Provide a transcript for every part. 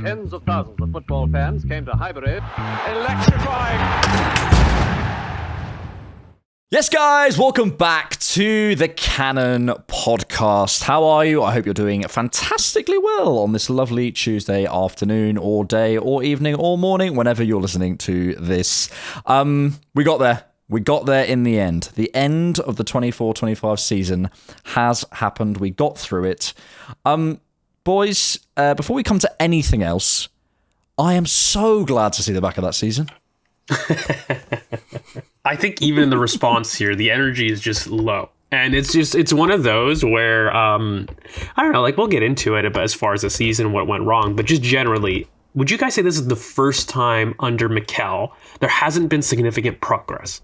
Tens of thousands of football fans came to Highbury. Electrifying! Yes, guys, welcome back to the Cannon podcast. How are you? I hope you're doing fantastically well on this lovely Tuesday afternoon or day or evening or morning, whenever you're listening to this. We got there. We got there in the end. The end of the 24-25 season has happened. We got through it. Boys, before we come to anything else, I am so glad to see the back of that season. I think even in the response here, the energy is just low. And it's one of those where, I don't know, like we'll get into it as far as the season, what went wrong. But just generally, would you guys say this is the first time under Mikel there hasn't been significant progress?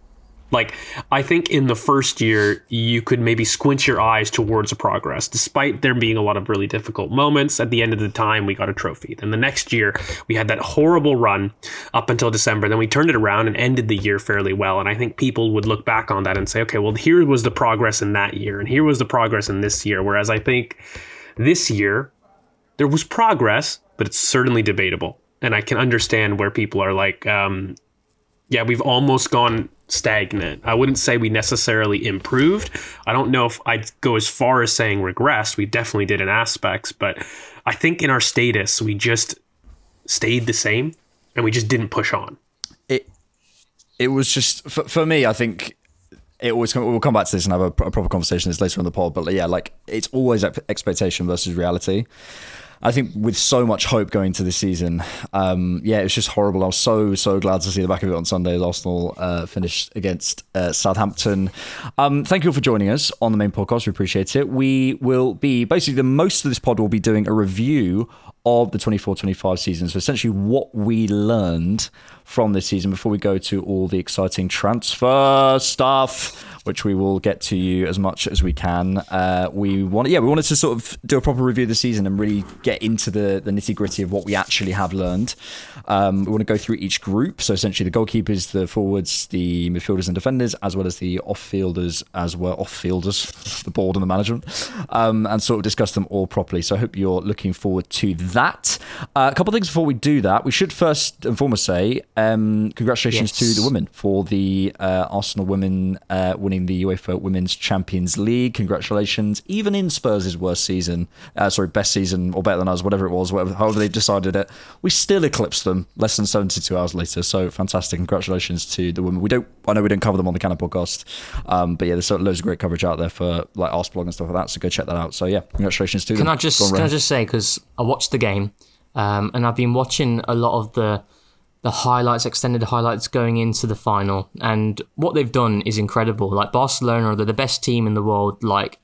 Like, I think in the first year, you could maybe squint your eyes towards the progress, despite there being a lot of really difficult moments. At the end of the time, we got a trophy. Then the next year, we had that horrible run up until December. Then we turned it around and ended the year fairly well. And I think people would look back on that and say, okay, well, here was the progress in that year, and here was the progress in this year. Whereas I think this year, there was progress, but it's certainly debatable. And I can understand where people are like, yeah, we've almost gone stagnant. I wouldn't say we necessarily improved. I don't know if I'd go as far as saying regressed. We definitely did in aspects, but I think in our status, we just stayed the same and we just didn't push on. It was just, for me, I think it always, we'll come back to this and have a proper conversation this later on the pod, but yeah, like it's always expectation versus reality. I think with so much hope going to this season, yeah, it was just horrible. I was so glad to see the back of it on Sunday as Arsenal finished against Southampton. Thank you all for joining us on the main podcast. We appreciate it. We will be, basically, the most of this pod will be doing a review of the 24-25 season. So essentially what we learned from this season before we go to all the exciting transfer stuff, which we will get to you as much as we can. We wanted to sort of do a proper review of the season and really get into the nitty-gritty of what we actually have learned. We want to go through each group. So essentially the goalkeepers, the forwards, the midfielders and defenders, as well as the off-fielders, the board and the management, and sort of discuss them all properly. So I hope you're looking forward to that. A couple of things before we do that. We should first and foremost say congratulations to the women for the Arsenal women winning the UEFA Women's Champions League. Congratulations. Even in Spurs' best season, or better than us, whatever it was, however they decided it, we still eclipsed them less than 72 hours later. So fantastic. Congratulations to the women. I know we don't cover them on the Cannon podcast, but yeah, there's loads of great coverage out there for like Arseblog and stuff like that. So go check that out. So yeah, congratulations to them. Can I just say, because I watched the game, and I've been watching a lot of the highlights, extended highlights going into the final, and what they've done is incredible. Like Barcelona are the best team in the world, like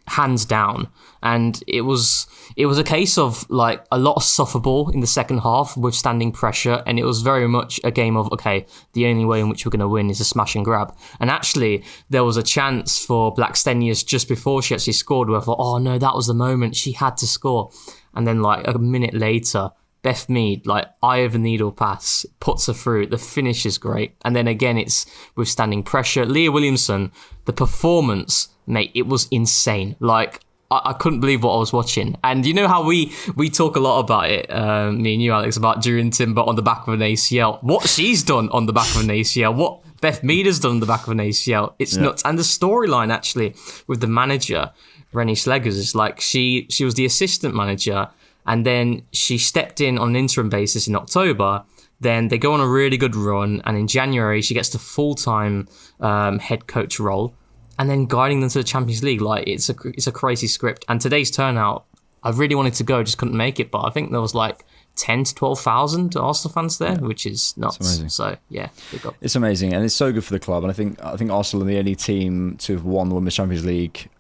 hands down. And it was a case of like a lot of suffer ball in the second half, withstanding pressure, and it was very much a game of, okay, the only way in which we're going to win is a smash and grab. And actually, there was a chance for Blackstenius just before she actually scored, where I thought, oh no, that was the moment she had to score. And then like a minute later, Beth Mead, like eye of a needle pass, puts her through. The finish is great. And then again, it's withstanding pressure. Leah Williamson, the performance, mate, it was insane. Like, I couldn't believe what I was watching. And you know how we talk a lot about it, me and you, Alex, about Duran Timber on the back of an ACL. What she's done on the back of an ACL, what Beth Mead has done on the back of an ACL, it's nuts. And the storyline, actually, with the manager, Rennie Sleggers, is like she was the assistant manager, and then she stepped in on an interim basis in October. Then they go on a really good run, and in January she gets the full-time head coach role, and then guiding them to the Champions League. Like it's a crazy script. And today's turnout, I really wanted to go, just couldn't make it. But I think there was like 10 to 12,000 Arsenal fans there, which is nuts. So yeah, big up. It's amazing, and it's so good for the club. And I think Arsenal are the only team to have won the Women's Champions League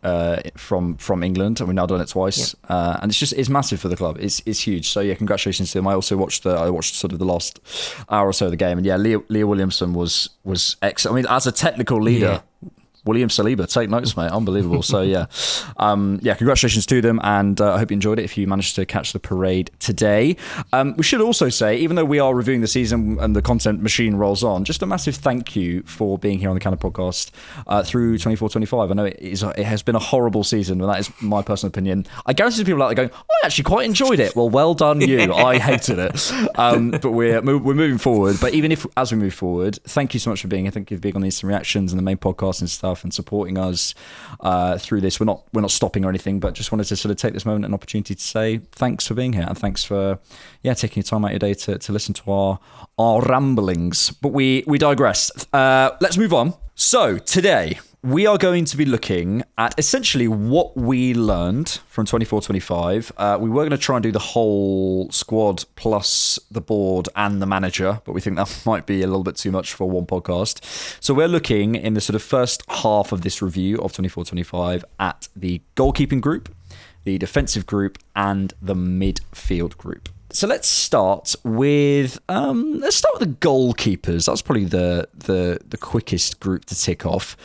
from England, and we've now done it twice. And it's massive for the club. It's huge. So yeah, congratulations to them. I also watched sort of the last hour or so of the game, and yeah, Leah Williamson was excellent. I mean, as a technical leader. William Saliba, take notes, mate. Unbelievable. So yeah, congratulations to them, and I hope you enjoyed it if you managed to catch the parade today. We should also say, even though we are reviewing the season and the content machine rolls on, just a massive thank you for being here on the Cannon Podcast through 24-25. I know it has been a horrible season, and that is my personal opinion. I guarantee there's people out there going, I actually quite enjoyed it. Well, well done you. I hated it. But we're moving forward. But even if, as we move forward, thank you so much for being here. Thank you for being on the instant reactions and the main podcast and stuff, and supporting us through this. We're not stopping or anything, but just wanted to sort of take this moment, an opportunity to say thanks for being here, and thanks for taking your time out of your day to listen to our ramblings. But we digress. Let's move on. So today we are going to be looking at essentially what we learned from 24-25. We were going to try and do the whole squad plus the board and the manager, but we think that might be a little bit too much for one podcast. So we're looking in the sort of first half of this review of 24-25 at the goalkeeping group, the defensive group, and the midfield group. So let's start with the goalkeepers. That's probably the quickest group to tick off.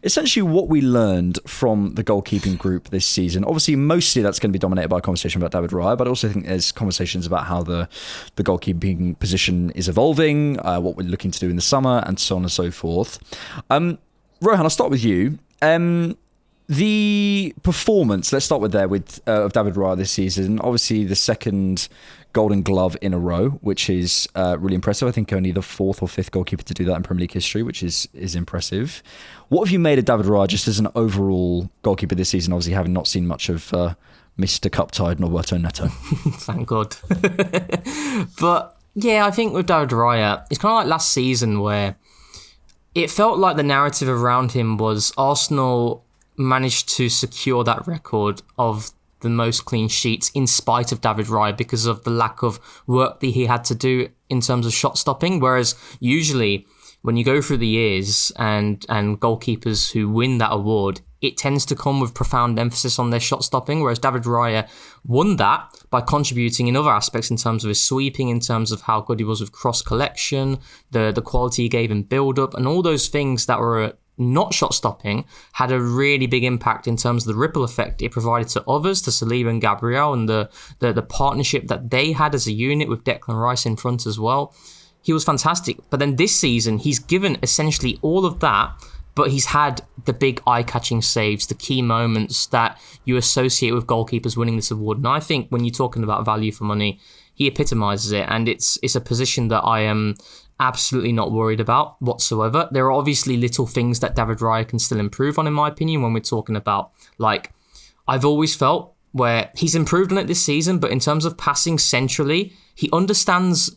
Essentially, what we learned from the goalkeeping group this season. Obviously, mostly that's going to be dominated by a conversation about David Raya, but I also think there's conversations about how the goalkeeping position is evolving, what we're looking to do in the summer, and so on and so forth. Rohan, I'll start with you. The performance, let's start with of David Raya this season. Obviously, the second Golden Glove in a row, which is really impressive. I think only the fourth or fifth goalkeeper to do that in Premier League history, which is impressive. What have you made of David Raya just as an overall goalkeeper this season, obviously having not seen much of Mr. Cup-tied Norberto Neto? Thank God. But yeah, I think with David Raya, it's kind of like last season where it felt like the narrative around him was Arsenal managed to secure that record of the most clean sheets in spite of David Raya because of the lack of work that he had to do in terms of shot stopping. Whereas usually when you go through the years and goalkeepers who win that award, it tends to come with profound emphasis on their shot stopping, whereas David Raya won that by contributing in other aspects in terms of his sweeping, in terms of how good he was with cross collection, the quality he gave in build-up, and all those things that were not shot stopping had a really big impact in terms of the ripple effect it provided to others, to Saliba and Gabriel, and the partnership that they had as a unit with Declan Rice in front as well. He was fantastic. But then this season, he's given essentially all of that, but he's had the big eye-catching saves, the key moments that you associate with goalkeepers winning this award. And I think when you're talking about value for money, he epitomises it, and it's a position that I am absolutely not worried about whatsoever. There are obviously little things that David Raya can still improve on, in my opinion, when we're talking about, like, I've always felt where he's improved on it this season, but in terms of passing centrally, he understands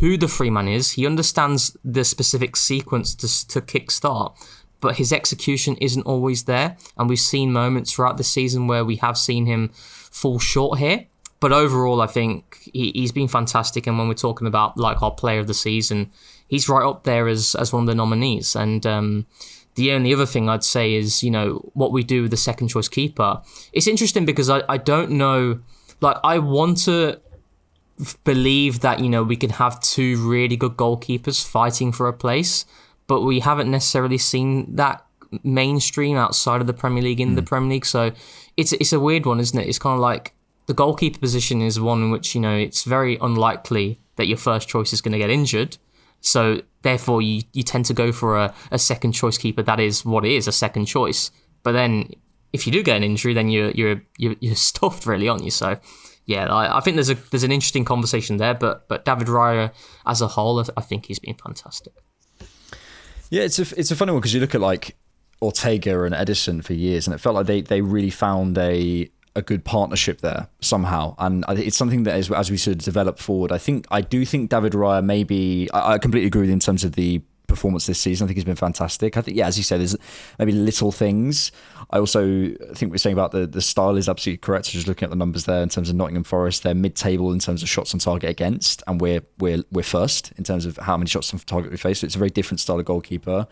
who the free man is, he understands the specific sequence to kickstart, but his execution isn't always there, and we've seen moments throughout the season where we have seen him fall short here. But overall, I think he's been fantastic. And when we're talking about like our player of the season, he's right up there as one of the nominees. And the only other thing I'd say is, what we do with the second choice keeper. It's interesting because I don't know, like, I want to believe that, we can have two really good goalkeepers fighting for a place, but we haven't necessarily seen that mainstream outside of the Premier League in the Premier League. So it's a weird one, isn't it? It's kind of like, the goalkeeper position is one in which, it's very unlikely that your first choice is going to get injured. So therefore, you tend to go for a second choice keeper that is what is a second choice. But then if you do get an injury, then you're stuffed really, aren't you? So yeah, I think there's an interesting conversation there. But David Raya as a whole, I think he's been fantastic. Yeah, it's a funny one because you look at like Ortega and Edison for years, and it felt like they really found a good partnership there somehow, and it's something that as we sort of develop forward, I do think David Raya maybe, I completely agree with you in terms of the performance this season. I think he's been fantastic. I think, yeah, as you said, there's maybe little things. I also think we're saying about the style is absolutely correct. So just looking at the numbers there in terms of Nottingham Forest, they're mid-table in terms of shots on target against, and we're first in terms of how many shots on target we face. So it's a very different style of goalkeeper.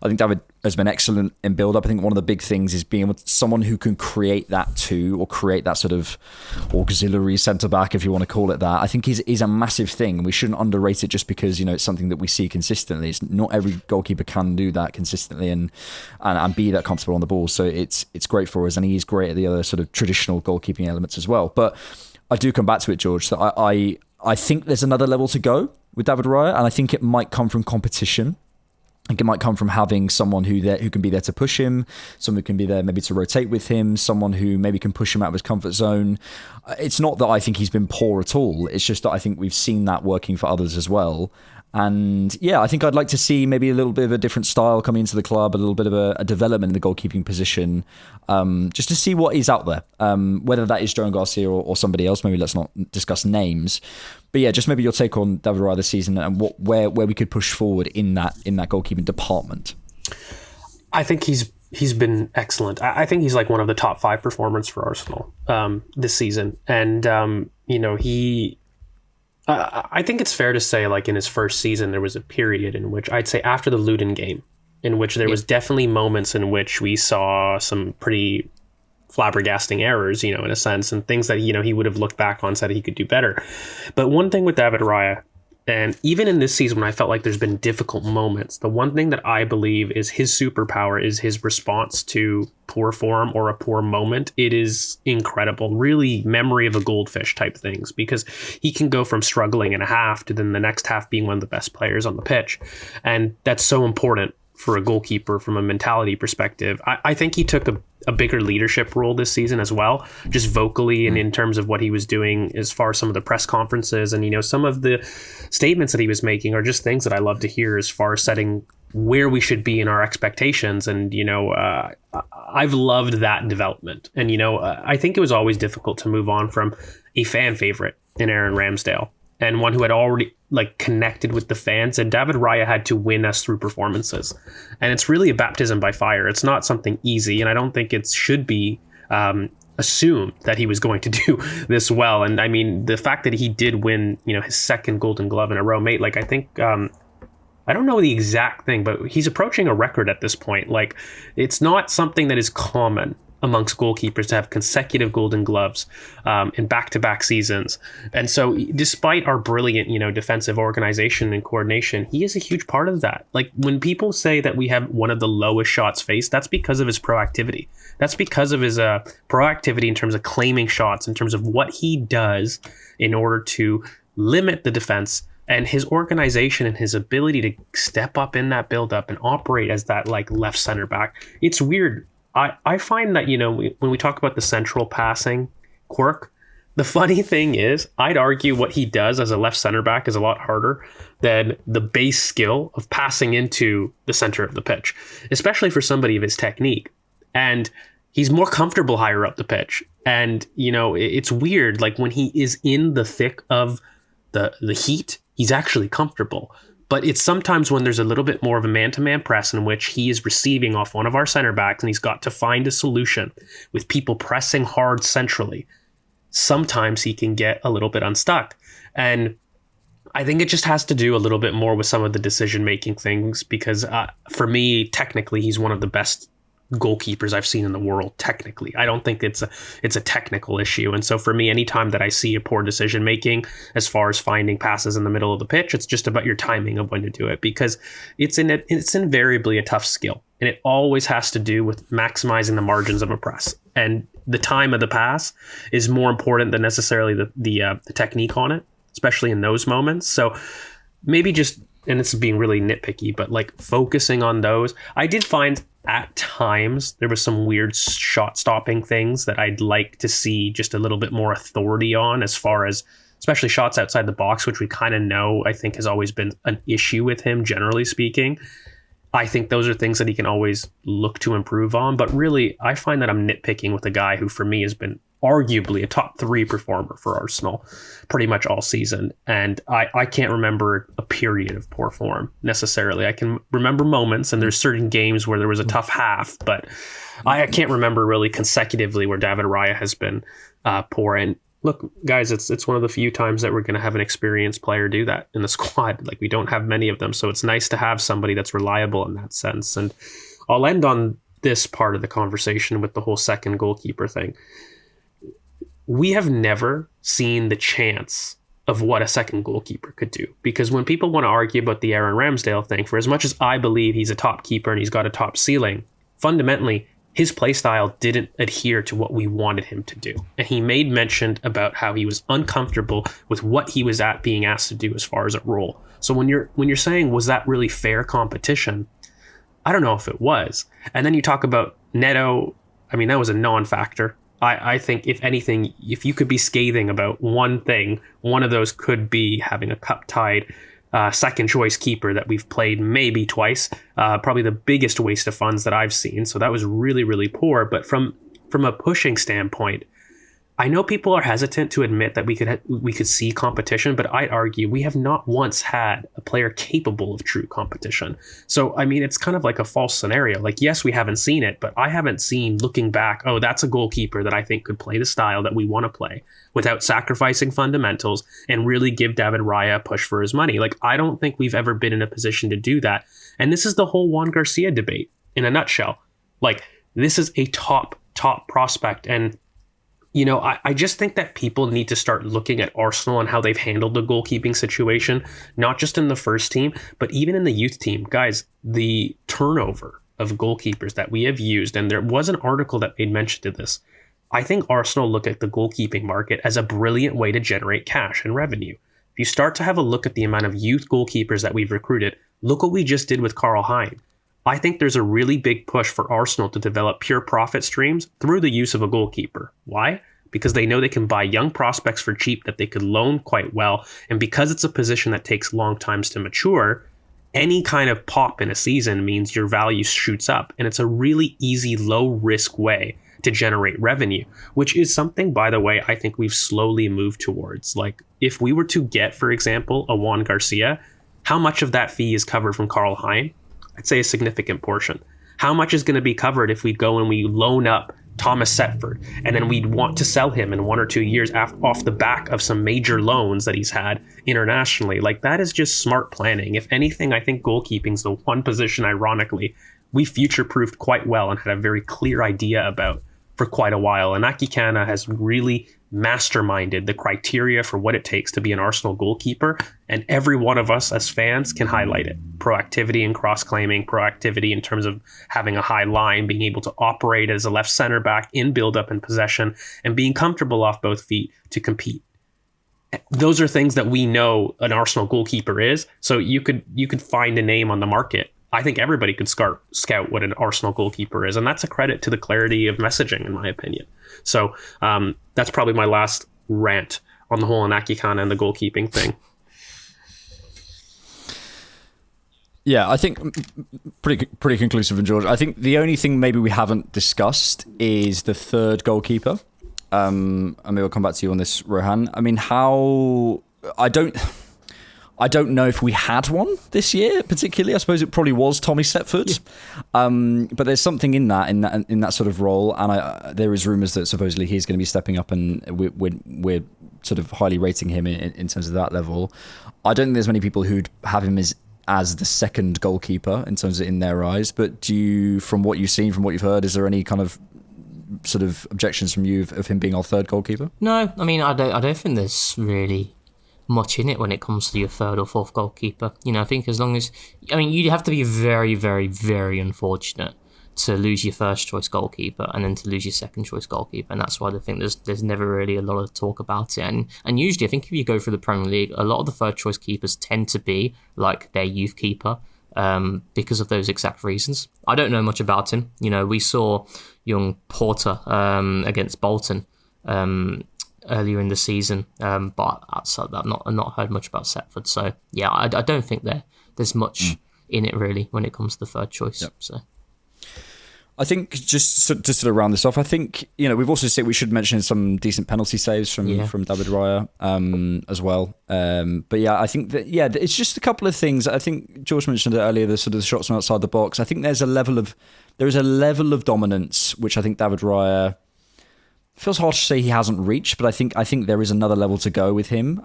I think David has been excellent in build-up. I think one of the big things is being someone who can create that too, or create that sort of auxiliary centre-back, if you want to call it that. I think is a massive thing, and we shouldn't underrate it just because, you know, it's something that we see consistently. It's not every goalkeeper can do that consistently and be that comfortable on the ball. So it's great for us, and he's great at the other sort of traditional goalkeeping elements as well. But I do come back to it, George, that I think there's another level to go with David Raya, and I think it might come from competition. I think it might come from having someone who can be there to push him, someone who can be there maybe to rotate with him, someone who maybe can push him out of his comfort zone. It's not that I think he's been poor at all. It's just that I think we've seen that working for others as well. And yeah, I think I'd like to see maybe a little bit of a different style coming into the club, a little bit of a development in the goalkeeping position, just to see what is out there. Whether that is Joan Garcia or somebody else, maybe let's not discuss names. But yeah, just maybe your take on David Raya this season and where we could push forward in that goalkeeping department. I think he's been excellent. I think he's like one of the top 5 performers for Arsenal this season, and I think it's fair to say, like, in his first season, there was a period in which I'd say after the Luton game, in which there was definitely moments in which we saw some pretty flabbergasting errors, you know, in a sense, and things that, you know, he would have looked back on, said he could do better. But one thing with David Raya, and even in this season when I felt like there's been difficult moments, the one thing that I believe is his superpower is his response to poor form or a poor moment. It is incredible, really memory of a goldfish type things, because he can go from struggling in a half to then the next half being one of the best players on the pitch. And that's so important for a goalkeeper from a mentality perspective. I think he took a bigger leadership role this season as well, just vocally and in terms of what he was doing as far as some of the press conferences, and, you know, some of the statements that he was making are just things that I love to hear as far as setting where we should be in our expectations. And, you know, I've loved that development. And, you know, I think it was always difficult to move on from a fan favorite in Aaron Ramsdale, and one who had already like connected with the fans, and David Raya had to win us through performances. And it's really a baptism by fire. It's not something easy, and I don't think it should be assumed that he was going to do this well. And I mean, the fact that he did win, you know, his second Golden Glove in a row, mate, like, I think I don't know the exact thing, but he's approaching a record at this point. Like, it's not something that is common amongst goalkeepers to have consecutive Golden Gloves in back-to-back seasons. And so despite our brilliant, you know, defensive organization and coordination, he is a huge part of that. Like, when people say that we have one of the lowest shots faced, that's because of his proactivity. That's because of his proactivity in terms of claiming shots, in terms of what he does in order to limit the defense, and his organization and his ability to step up in that build-up and operate as that, like, left center back. It's weird. I find that, you know, when we talk about the central passing quirk, the funny thing is, I'd argue what he does as a left center back is a lot harder than the base skill of passing into the center of the pitch, especially for somebody of his technique. And he's more comfortable higher up the pitch. And, you know, it's weird. Like, when he is in the thick of the heat, he's actually comfortable. But it's sometimes when there's a little bit more of a man-to-man press in which he is receiving off one of our center backs and he's got to find a solution with people pressing hard centrally. Sometimes he can get a little bit unstuck. And I think it just has to do a little bit more with some of the decision-making things, because for me, technically, he's one of the best goalkeepers I've seen in the world. Technically, I don't think it's a technical issue. And so for me, anytime that I see a poor decision making as far as finding passes in the middle of the pitch, it's just about your timing of when to do it, because it's invariably a tough skill, and it always has to do with maximizing the margins of a press, and the time of the pass is more important than necessarily the technique on it, especially in those moments. So maybe just, and this is being really nitpicky, but like focusing on those. I did find at times there was some weird shot stopping things that I'd like to see just a little bit more authority on, as far as especially shots outside the box, which we kind of know I think has always been an issue with him, generally speaking. I think those are things that he can always look to improve on. But really, I find that I'm nitpicking with a guy who for me has been arguably a top 3 performer for Arsenal pretty much all season. And I can't remember a period of poor form necessarily. I can remember moments, and there's certain games where there was a tough half, but I can't remember really consecutively where David Raya has been poor. And look, guys, it's one of the few times that we're going to have an experienced player do that in the squad. Like, we don't have many of them, so it's nice to have somebody that's reliable in that sense. And I'll end on this part of the conversation with the whole second goalkeeper thing. We have never seen the chance of what a second goalkeeper could do. Because when people want to argue about the Aaron Ramsdale thing, for as much as I believe he's a top keeper and he's got a top ceiling, fundamentally, his play style didn't adhere to what we wanted him to do. And he made mention about how he was uncomfortable with what he was being asked to do as far as a role. So when you're saying, was that really fair competition? I don't know if it was. And then you talk about Neto. I mean, that was a non-factor. I think, if anything, if you could be scathing about one thing, one of those could be having a cup-tied second choice keeper that we've played maybe twice. Probably the biggest waste of funds that I've seen. So that was really, really poor. But from a pushing standpoint, I know people are hesitant to admit that we could see competition, but I'd argue we have not once had a player capable of true competition. So, I mean, it's kind of like a false scenario. Like, yes, we haven't seen it, but I haven't seen, looking back, oh, that's a goalkeeper that I think could play the style that we want to play without sacrificing fundamentals and really give David Raya a push for his money. Like, I don't think we've ever been in a position to do that. And this is the whole Juan Garcia debate in a nutshell. Like, this is a top prospect. And you know, I just think that people need to start looking at Arsenal and how they've handled the goalkeeping situation, not just in the first team, but even in the youth team. Guys, the turnover of goalkeepers that we have used, and there was an article that made mention to this. I think Arsenal look at the goalkeeping market as a brilliant way to generate cash and revenue. If you start to have a look at the amount of youth goalkeepers that we've recruited, look what we just did with Karl Hein. I think there's a really big push for Arsenal to develop pure profit streams through the use of a goalkeeper. Why? Because they know they can buy young prospects for cheap that they could loan quite well. And because it's a position that takes long times to mature, any kind of pop in a season means your value shoots up. And it's a really easy, low risk way to generate revenue, which is something, by the way, I think we've slowly moved towards. Like, if we were to get, for example, a Juan Garcia, how much of that fee is covered from Karl Hein? I'd say a significant portion. How much is going to be covered if we go and we loan up Thomas Setford, and then we'd want to sell him in 1 or 2 years off the back of some major loans that he's had internationally? Like, that is just smart planning. If anything, I think goalkeeping's the one position, ironically, we future-proofed quite well and had a very clear idea about for quite a while. And Aki Kana has really masterminded the criteria for what it takes to be an Arsenal goalkeeper, and every one of us as fans can highlight it. Proactivity in cross-claiming, proactivity in terms of having a high line, being able to operate as a left center back in build-up and possession, and being comfortable off both feet to compete. Those are things that we know an Arsenal goalkeeper is. So you could find a name on the market. I think everybody could scout what an Arsenal goalkeeper is, and that's a credit to the clarity of messaging, in my opinion. So that's probably my last rant on the whole Inaki Kana and the goalkeeping thing. Yeah, I think pretty conclusive, and George. I think the only thing maybe we haven't discussed is the third goalkeeper. And maybe I'll come back to you on this, Rohan. I mean, I don't know if we had one this year, particularly. I suppose it probably was Tommy Setford, but there's something in that sort of role, and there is rumours that supposedly he's going to be stepping up, and we're sort of highly rating him in terms of that level. I don't think there's many people who'd have him as the second goalkeeper in terms of in their eyes. But from what you've seen, from what you've heard, is there any kind of sort of objections from you of him being our third goalkeeper? No, I mean, I don't think there's really much in it when it comes to your third or fourth goalkeeper. You know, I think as long as, I mean, you'd have to be very, very, very unfortunate to lose your first choice goalkeeper and then to lose your second choice goalkeeper, and that's why I think there's never really a lot of talk about it. And usually, I think if you go through the Premier League, a lot of the third choice keepers tend to be like their youth keeper, because of those exact reasons. I don't know much about him. You know, we saw young Porter against Bolton earlier in the season, but outside that, I've not heard much about Setford. So yeah, I don't think there's much in it really when it comes to the third choice. Yep. So I think just to sort of round this off, I think, you know, we've also said we should mention some decent penalty saves from David Raya as well. But yeah, I think that it's just a couple of things. I think George mentioned it earlier, the sort of the shots from outside the box. I think there is a level of dominance which I think David Raya, feels hard to say he hasn't reached, but I think there is another level to go with him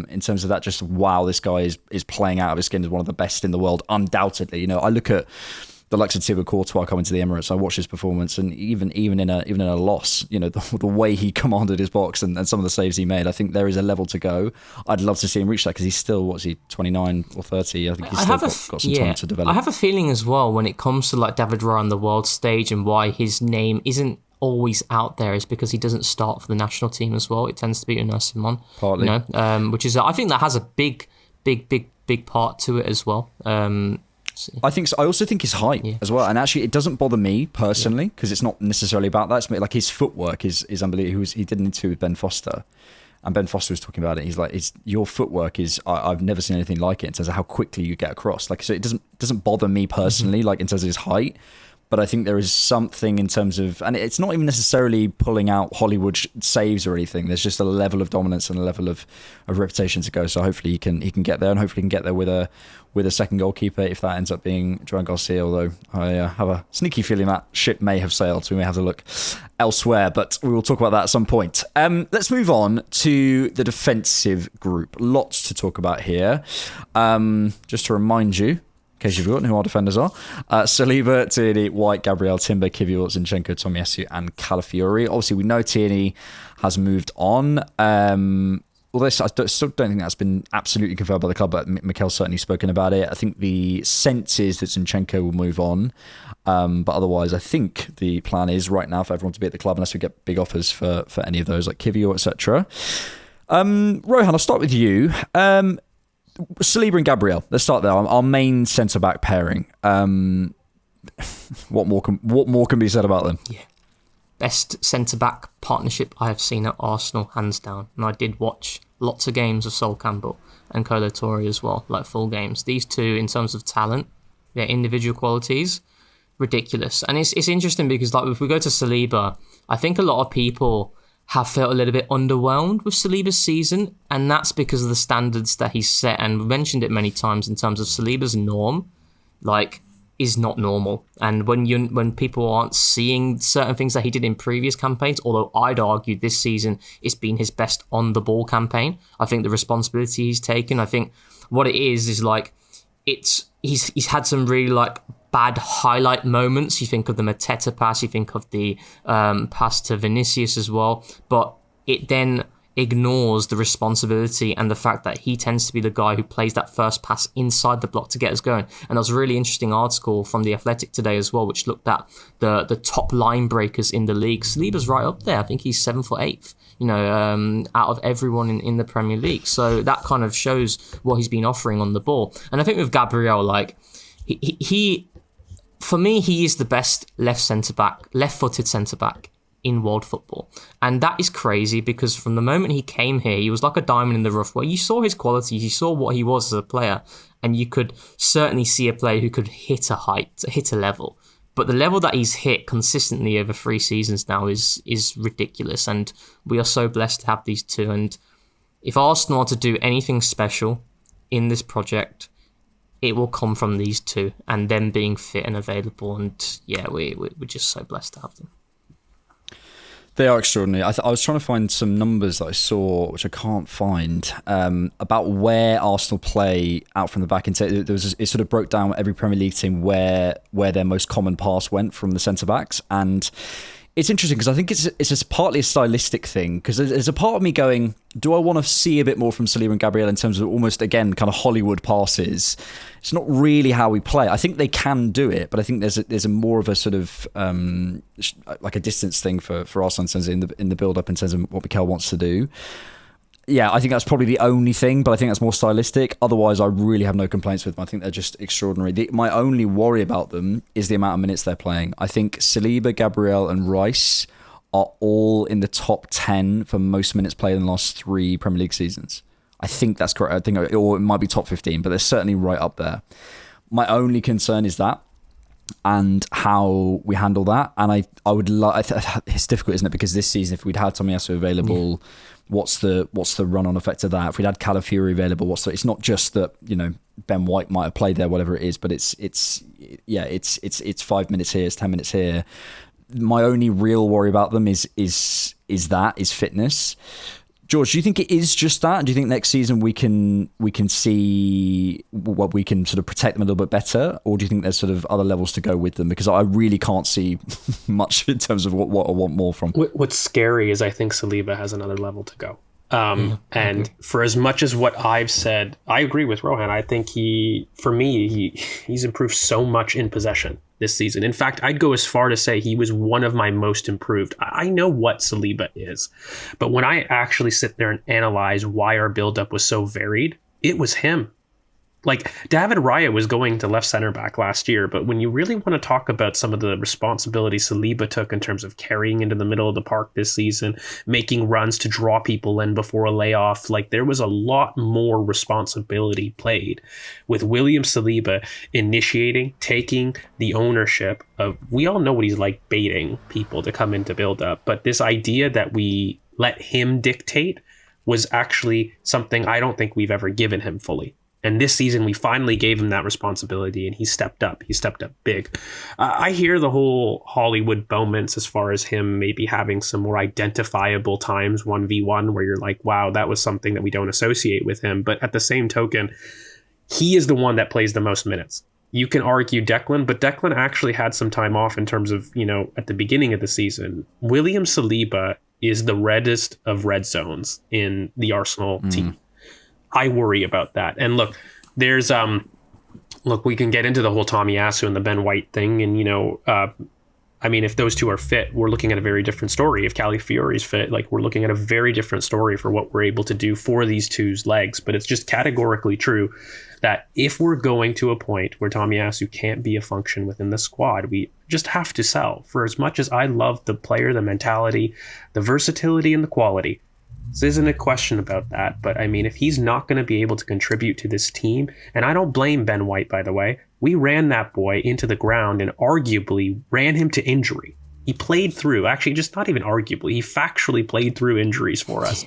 in terms of that. Just wow, this guy is playing out of his skin as one of the best in the world, undoubtedly. You know, I look at the likes of Thibaut Courtois coming to the Emirates. I watched his performance, and even in a loss, the way he commanded his box and some of the saves he made, I think there is a level to go. I'd love to see him reach that because he's still, what's he, 29 or 30? I think he's still got some time to develop. I have a feeling as well when it comes to like David Raya on the world stage and why his name isn't always out there is because he doesn't start for the national team as well. It tends to be Unai Simon, partly, which is I think that has a big part to it as well. I think so. I also think his height as well, and actually it doesn't bother me personally because it's not necessarily about that. It's like his footwork is unbelievable. He did an interview with Ben Foster, and Ben Foster was talking about it. He's like, your footwork is I've never seen anything like it in terms of how quickly you get across. Like, so it doesn't bother me personally, like in terms of his height. But I think there is something in terms of, and it's not even necessarily pulling out Hollywood saves or anything. There's just a level of dominance and a level of reputation to go. So hopefully he can get there, and hopefully he can get there with a second goalkeeper if that ends up being Joan Garcia. Although I have a sneaky feeling that ship may have sailed, so we may have to look elsewhere. But we will talk about that at some point. Let's move on to the defensive group. Lots to talk about here. Just to remind you, in case you've forgotten who our defenders are, Saliba, Tierney, White, Gabriel, Timber, Kiwior, Zinchenko, Tomiyasu and Calafiori. Obviously, we know Tierney has moved on. Although I still don't think that's been absolutely confirmed by the club, but Mikel's certainly spoken about it. I think the sense is that Zinchenko will move on. But otherwise, I think the plan is right now for everyone to be at the club unless we get big offers for any of those, like Kiwior, etc. Rohan, I'll start with you. Saliba and Gabriel. Let's start there. Our main centre-back pairing. What more can be said about them? Yeah, best centre-back partnership I have seen at Arsenal, hands down. And I did watch lots of games of Sol Campbell and Kolo Touré as well, like full games. These two, in terms of talent, their individual qualities, ridiculous. And it's interesting because, like, if we go to Saliba, I think a lot of people have felt a little bit underwhelmed with Saliba's season, and that's because of the standards that he's set. And we mentioned it many times in terms of Saliba's norm, like, is not normal. And when people aren't seeing certain things that he did in previous campaigns, although I'd argue this season it's been his best on the ball campaign. I think the responsibility he's taken, I think what it is like he's had some really like bad highlight moments. You think of the Mateta pass, you think of the pass to Vinicius as well, but it then ignores the responsibility and the fact that he tends to be the guy who plays that first pass inside the block to get us going. And there was a really interesting article from The Athletic today as well, which looked at the top line breakers in the league. Saliba's right up there. I think he's 7th or 8th, out of everyone in the Premier League. So that kind of shows what he's been offering on the ball. And I think with Gabriel, like, he for me, he is the best left-footed centre-back in world football. And that is crazy because from the moment he came here, he was like a diamond in the rough where you saw his qualities, you saw what he was as a player, and you could certainly see a player who could hit a level. But the level that he's hit consistently over 3 seasons now is ridiculous, and we are so blessed to have these two. And if Arsenal are to do anything special in this project, it will come from these two and them being fit and available. And yeah, we're just so blessed to have them. They are extraordinary. I was trying to find some numbers that I saw, which I can't find, about where Arsenal play out from the back. It sort of broke down every Premier League team where their most common pass went from the centre-backs. And it's interesting because I think it's just partly a stylistic thing, because there's a part of me going, do I want to see a bit more from Saliba and Gabriel in terms of almost, again, kind of Hollywood passes? It's not really how we play. I think they can do it, but I think there's a more of a sort of like a distance thing for Arsenal in terms of in the build-up in terms of what Mikel wants to do. Yeah, I think that's probably the only thing, but I think that's more stylistic. Otherwise, I really have no complaints with them. I think they're just extraordinary. My only worry about them is the amount of minutes they're playing. I think Saliba, Gabriel and Rice are all in the top 10 for most minutes played in the last 3 Premier League seasons. I think that's correct. I think, or it might be top 15, but they're certainly right up there. My only concern is that and how we handle that. And I would it's difficult, isn't it? Because this season, if we'd had Tomiyasu available, what's the run-on effect of that? If we'd had Calafiori available, it's not just that, Ben White might have played there, whatever it is, but it's 5 minutes here, it's 10 minutes here. My only real worry about them is fitness. George, do you think it is just that? Do you think next season we can see what we can sort of protect them a little bit better, or do you think there's sort of other levels to go with them? Because I really can't see much in terms of what I want more from. What's scary is I think Saliba has another level to go. And for as much as what I've said, I agree with Rohan. I think he's improved so much in possession this season. In fact, I'd go as far to say he was one of my most improved. I know what Saliba is, but when I actually sit there and analyze why our buildup was so varied, it was him. Like, David Raya was going to left center back last year, but when you really want to talk about some of the responsibility Saliba took in terms of carrying into the middle of the park this season, making runs to draw people in before a layoff, like, there was a lot more responsibility played with William Saliba initiating, taking the ownership of, we all know what he's like, baiting people to come into build up, but this idea that we let him dictate was actually something I don't think we've ever given him fully. And this season, we finally gave him that responsibility, and he stepped up. He stepped up big. I hear the whole Hollywood moments as far as him maybe having some more identifiable times 1v1 where you're like, wow, that was something that we don't associate with him. But at the same token, he is the one that plays the most minutes. You can argue Declan, but Declan actually had some time off in terms of, at the beginning of the season. William Saliba is the reddest of red zones in the Arsenal team. I worry about that. And look, there's we can get into the whole Tomiyasu and the Ben White thing, and if those two are fit, we're looking at a very different story. If Calafiori's fit, like, we're looking at a very different story for what we're able to do for these two's legs. But it's just categorically true that if we're going to a point where Tomiyasu can't be a function within the squad, we just have to sell. For as much as I love the player, the mentality, the versatility, and the quality, this isn't a question about that, but if he's not going to be able to contribute to this team, and I don't blame Ben White, by the way, we ran that boy into the ground and arguably ran him to injury. He played through, actually, just not even arguably, he factually played through injuries for us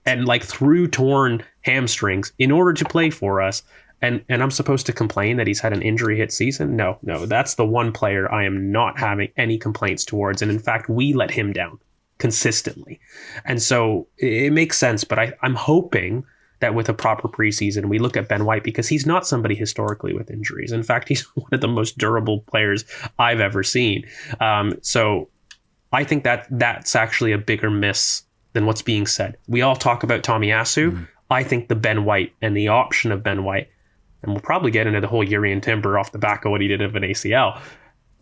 and through torn hamstrings in order to play for us. And I'm supposed to complain that he's had an injury hit season? No, that's the one player I am not having any complaints towards. And in fact, we let him down consistently. And so it makes sense, but I'm hoping that with a proper preseason, we look at Ben White, because he's not somebody historically with injuries. In fact, he's one of the most durable players I've ever seen. So I think that's actually a bigger miss than what's being said. We all talk about Tomiyasu. I think the Ben White and the option of Ben White, and we'll probably get into the whole Urian Timber off the back of what he did of an ACL,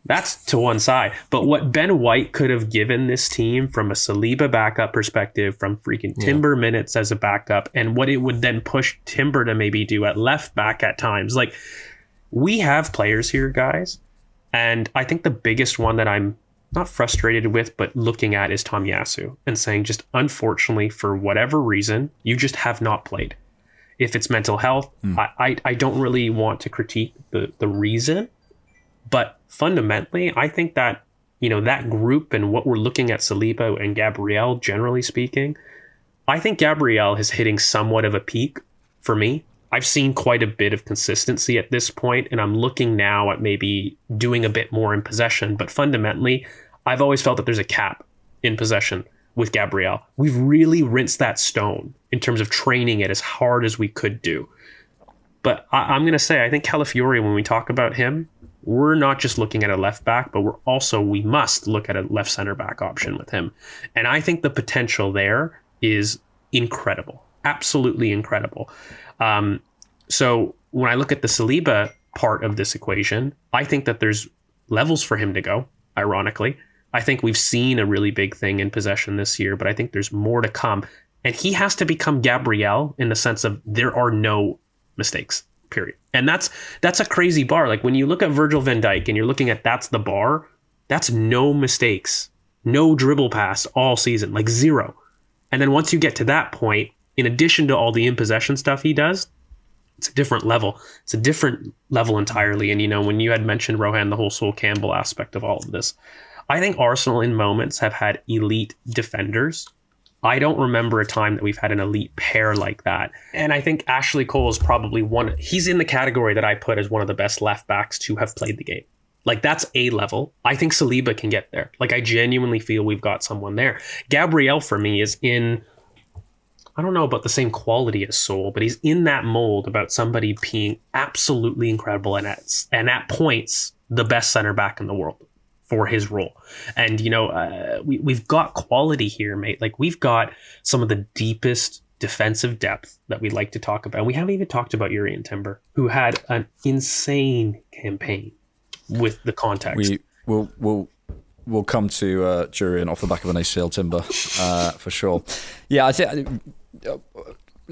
that's to one side. But what Ben White could have given this team from a Saliba backup perspective, from freaking Timber minutes as a backup, and what it would then push Timber to maybe do at left back at times. Like, we have players here, guys. And I think the biggest one that I'm not frustrated with, but looking at, is Tomiyasu, and saying, just unfortunately, for whatever reason, you just have not played. If it's mental health, I don't really want to critique the reason. But fundamentally, I think that, that group and what we're looking at, Saliba and Gabriel, generally speaking, I think Gabriel is hitting somewhat of a peak for me. I've seen quite a bit of consistency at this point, and I'm looking now at maybe doing a bit more in possession. But fundamentally, I've always felt that there's a cap in possession with Gabriel. We've really rinsed that stone in terms of training it as hard as we could do. But I'm going to say, I think Calafiori, when we talk about him, we're not just looking at a left back, but we must look at a left center back option with him. And I think the potential there is incredible, absolutely incredible. So when I look at the Saliba part of this equation, I think that there's levels for him to go, ironically. I think we've seen a really big thing in possession this year, but I think there's more to come. And he has to become Gabriel in the sense of there are no mistakes, period. And that's a crazy bar. Like, when you look at Virgil van Dijk and you're looking at that's the bar, that's no mistakes, no dribble pass all season, like zero. And then once you get to that point, in addition to all the in possession stuff he does, it's a different level. It's a different level entirely. And, when you had mentioned, Rohan, the whole Sol Campbell aspect of all of this, I think Arsenal in moments have had elite defenders. I don't remember a time that we've had an elite pair like that. And I think Ashley Cole is probably he's in the category that I put as one of the best left backs to have played the game. Like, that's a level. I think Saliba can get there. Like, I genuinely feel we've got someone there. Gabriel, for me, is in I don't know about the same quality as Sol, but he's in that mold about somebody being absolutely incredible and at points the best center back in the world for his role. And, we've got quality here, mate. Like, we've got some of the deepest defensive depth that we like to talk about. And we haven't even talked about Urian Timber, who had an insane campaign with the context. We'll come to Jurian off the back of an ACL Timber for sure. Yeah, I think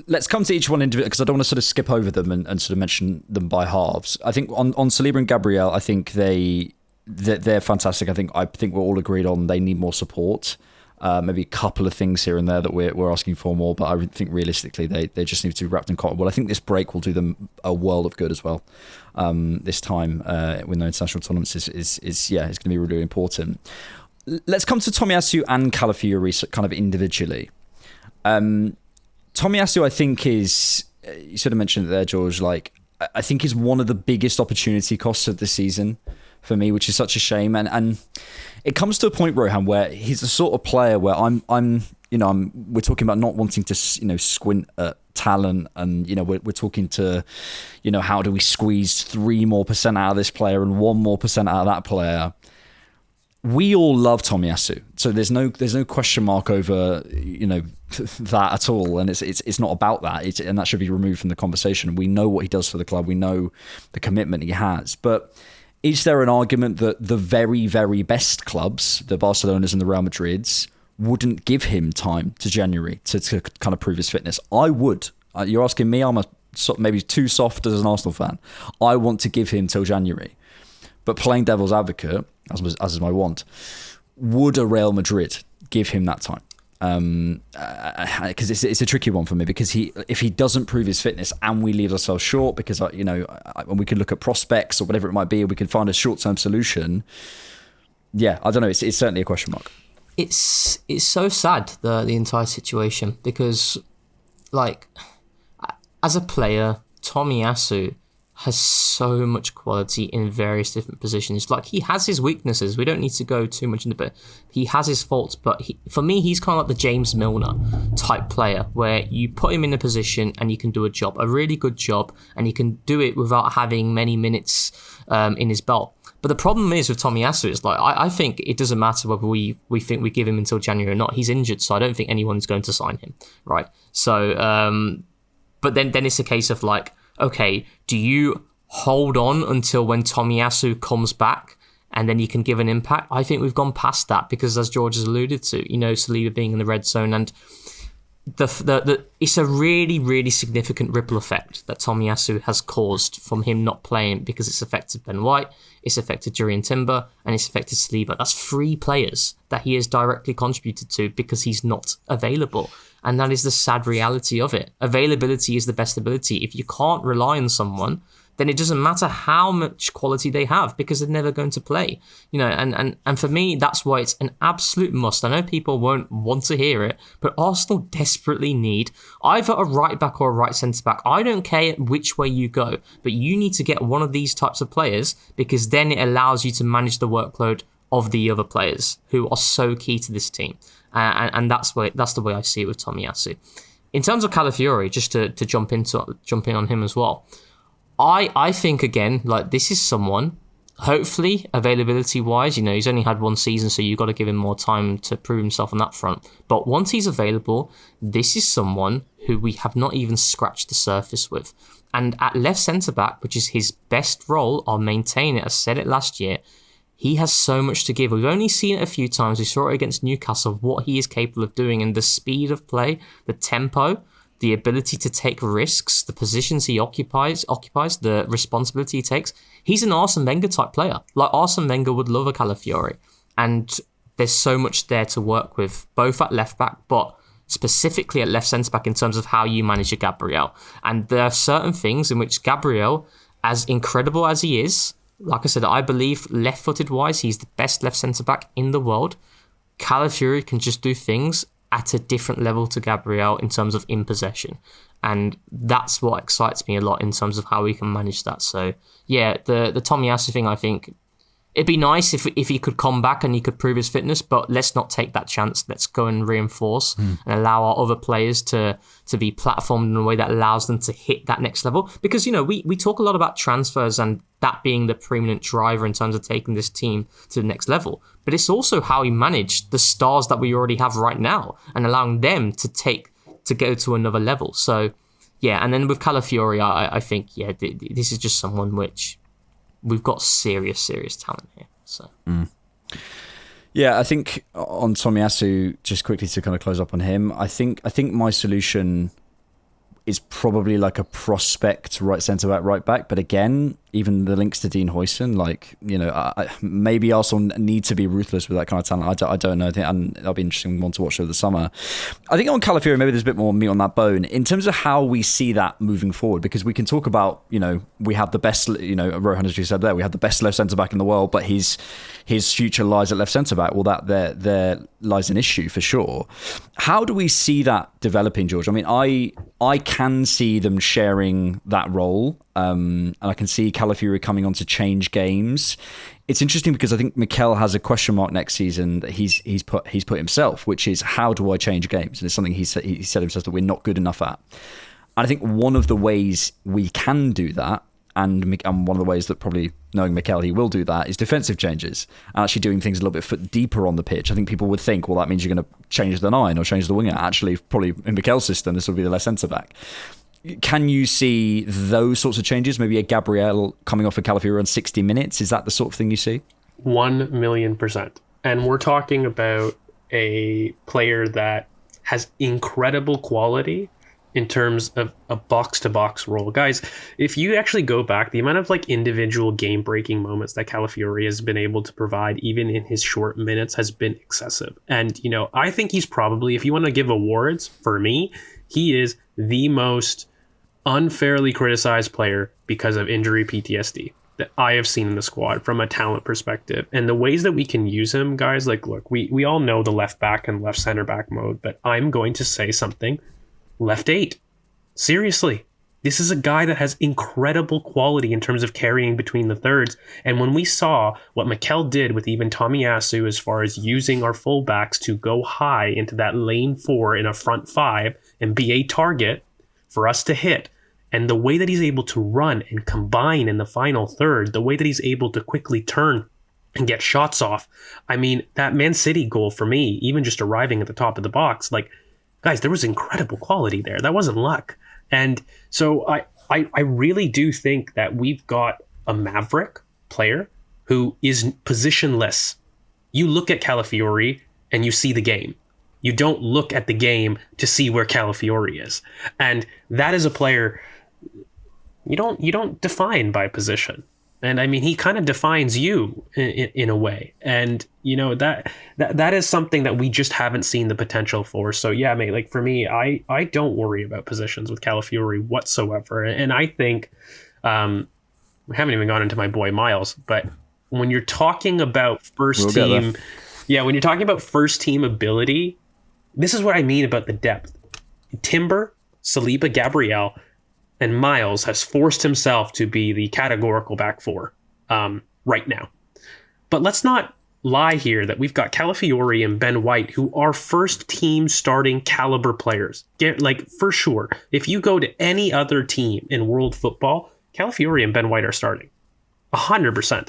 let's come to each one individually because I don't want to sort of skip over them and sort of mention them by halves. I think on Saliba and Gabriel, I think they're fantastic. I think we're all agreed on they need more support. Maybe a couple of things here and there that we're asking for more, but I think realistically they just need to be wrapped in cotton. Well, I think this break will do them a world of good as well. This time with no international tournaments is it's going to be really important. Let's come to Tomiyasu and Calafiori kind of individually. Tomiyasu, I think, is, you sort of mentioned it there, George, like I think is one of the biggest opportunity costs of the season for me, which is such a shame. And it comes to a point, Rohan, where he's the sort of player where we're talking about not wanting to, squint at talent, and we're talking to, how do we squeeze 3% more out of this player and 1% more out of that player. We all love Tomiyasu, so there's no question mark over that at all, and it's not about that, and that should be removed from the conversation. We know what he does for the club, we know the commitment he has, but is there an argument that the very, very best clubs, the Barcelonas and the Real Madrids, wouldn't give him time to January to kind of prove his fitness? I would. You're asking me, I'm maybe too soft as an Arsenal fan. I want to give him till January. But playing devil's advocate, as is my want, would a Real Madrid give him that time? Because it's a tricky one for me, because if he doesn't prove his fitness and we leave ourselves short, because when we can look at prospects or whatever it might be, we can find a short-term solution. Yeah, I don't know. It's certainly a question mark. It's so sad, the entire situation, because like as a player, Tomiyasu has so much quality in various different positions. Like, he has his weaknesses. We don't need to go too much into it. He has his faults, but for me, he's kind of like the James Milner type player, where you put him in a position and you can do a really good job, and he can do it without having many minutes in his belt. But the problem is with Tomiyasu is, like, I think it doesn't matter whether we think we give him until January or not. He's injured, so I don't think anyone's going to sign him, right? So, but then it's a case of like, okay, do you hold on until when Tomiyasu comes back and then you can give an impact? I think we've gone past that, because as George has alluded to, Saliba being in the red zone, and it's a really, really significant ripple effect that Tomiyasu has caused from him not playing, because it's affected Ben White, it's affected Jurian Timber, and it's affected Saliba. That's 3 players that he has directly contributed to because he's not available. And that is the sad reality of it. Availability is the best ability. If you can't rely on someone, then it doesn't matter how much quality they have, because they're never going to play. And for me, that's why it's an absolute must. I know people won't want to hear it, but Arsenal desperately need either a right back or a right centre back. I don't care which way you go, but you need to get one of these types of players, because then it allows you to manage the workload of the other players who are so key to this team. And that's the way I see it with Tomiyasu. In terms of Calafiori, just to jump in on him as well, I think, again, like, this is someone, hopefully availability wise, he's only had 1 season, so you've got to give him more time to prove himself on that front. But once he's available, this is someone who we have not even scratched the surface with. And at left centre back, which is his best role, I'll maintain it. I said it last year. He has so much to give. We've only seen it a few times. We saw it against Newcastle, what he is capable of doing, and the speed of play, the tempo, the ability to take risks, the positions he occupies, the responsibility he takes. He's an Arsene Wenger type player. Like, Arsene Wenger would love a Calafiori. And there's so much there to work with, both at left back, but specifically at left centre back in terms of how you manage a Gabriel. And there are certain things in which Gabriel, as incredible as he is, like I said, I believe left-footed wise, he's the best left centre-back in the world. Calafiori can just do things at a different level to Gabriel in terms of in possession. And that's what excites me a lot in terms of how we can manage that. So, yeah, the Tomiyasu thing, I think, It'd be nice if he could come back and he could prove his fitness, but let's not take that chance. Let's go and reinforce and allow our other players to be platformed in a way that allows them to hit that next level. Because, we talk a lot about transfers and that being the preeminent driver in terms of taking this team to the next level. But it's also how we manage the stars that we already have right now and allowing them to go to another level. So, yeah, and then with Calafiori, I think, this is just someone which... we've got serious talent here. So, yeah, I think on Tomiyasu, just quickly to kind of close up on him, I think my solution is probably like a prospect right centre back, right back. But again, even the links to Dean Huijsen, maybe Arsenal need to be ruthless with that kind of talent. I don't know. And that'll be an interesting one to watch over the summer. I think on Calafiori, maybe there's a bit more meat on that bone in terms of how we see that moving forward, because we can talk about, we have the best, Rohan, as you said there, we have the best left centre back in the world, but his future lies at left centre back. Well, that there lies an issue for sure. How do we see that developing, George? I mean, I can see them sharing that role. And I can see Calafiori coming on to change games. It's interesting because I think Mikel has a question mark next season that he's put himself, which is how do I change games? And it's something he said himself that we're not good enough at. And I think one of the ways we can do that, and one of the ways that probably knowing Mikel he will do that, is defensive changes and actually doing things a little bit deeper on the pitch. I think people would think, well, that means you're going to change the 9 or change the winger. Actually, probably in Mikel's system, this would be the left centre back. Can you see those sorts of changes? Maybe a Gabriel coming off a Calafiori on 60 minutes? Is that the sort of thing you see? 1,000,000%. And we're talking about a player that has incredible quality in terms of a box-to-box role. Guys, if you actually go back, the amount of individual game-breaking moments that Calafiori has been able to provide, even in his short minutes, has been excessive. And, I think he's probably, if you want to give awards, for me, he is the most unfairly criticized player because of injury PTSD that I have seen in the squad from a talent perspective. And the ways that we can use him, guys, look, we all know the left back and left center back mode, but I'm going to say something. Left 8. Seriously. This is a guy that has incredible quality in terms of carrying between the thirds. And when we saw what Mikel did with even Tomiyasu as far as using our fullbacks to go high into that lane 4 in a front 5 and be a target for us to hit, and the way that he's able to run and combine in the final third, the way that he's able to quickly turn and get shots off. I mean, that Man City goal for me, even just arriving at the top of the box, guys, there was incredible quality there. That wasn't luck. And so I really do think that we've got a maverick player who is positionless. You look at Calafiori and you see the game. You don't look at the game to see where Calafiori is. And that is a player you don't define by position. And I mean, he kind of defines you in a way. And, that is something that we just haven't seen the potential for. So, yeah, mate, for me, I don't worry about positions with Calafiori whatsoever. And I think we haven't even gone into my boy Miles, but when you're talking about first team ability, this is what I mean about the depth. Timber, Saliba, Gabriel, and Miles has forced himself to be the categorical back 4 right now. But let's not lie here that we've got Calafiori and Ben White, who are first team starting caliber players. For sure. If you go to any other team in world football, Calafiori and Ben White are starting. 100%.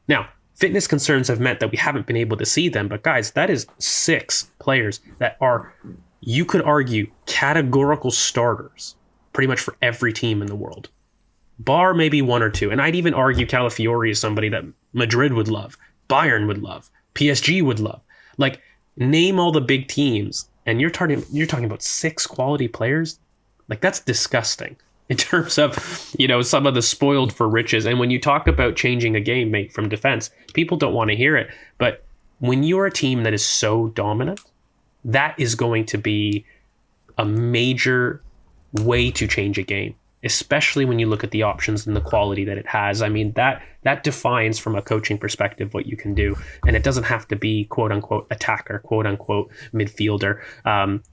Now, fitness concerns have meant that we haven't been able to see them. But guys, that is 6 players that are, you could argue, categorical starters pretty much for every team in the world, bar maybe 1 or 2. And I'd even argue Calafiori is somebody that Madrid would love, Bayern would love, PSG would love. Name all the big teams, and you're talking about 6 quality players. That's disgusting in terms of, some of the spoiled for riches. And when you talk about changing a game, mate, from defense, people don't want to hear it. But when you're a team that is so dominant, that is going to be a major way to change a game, especially when you look at the options and the quality that it has. I mean, that defines from a coaching perspective what you can do. And it doesn't have to be quote unquote attacker, quote unquote midfielder.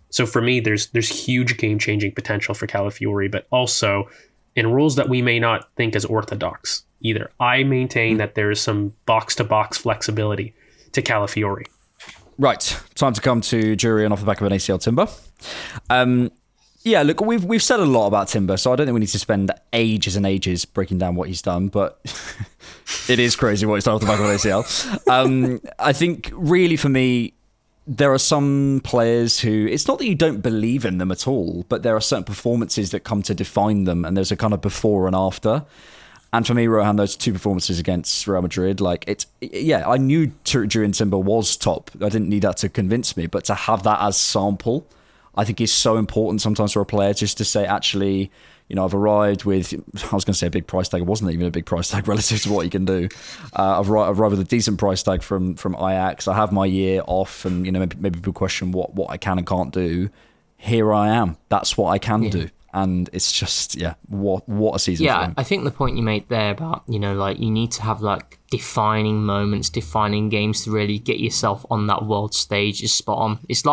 So for me, there's huge game changing potential for Calafiori, but also in roles that we may not think as orthodox. either. I maintain that there is some box-to-box flexibility to Calafiori. Right, time to come to Jury and off the back of an ACL Timber. Yeah, look, we've said a lot about Timber, so I don't think we need to spend ages and ages breaking down what he's done, but it is crazy what he's done off the back of an ACL. I think, really, for me, there are some players who, it's not that you don't believe in them at all, but there are certain performances that come to define them, and there's a kind of before and after. And for me, Rohan, those two performances against Real Madrid, I knew Jurrien Timber was top. I didn't need that to convince me, but to have that as sample, I think is so important sometimes for a player, just to say, actually, I've arrived with, I was going to say a big price tag. It wasn't even a big price tag relative to what you can do. I've arrived with a decent price tag from Ajax. I have my year off, and maybe people question what I can and can't do. Here I am. That's what I can do. And it's just, what a season for him. I think the point you made there about, you need to have defining moments, defining games to really get yourself on that world stage is spot on. It's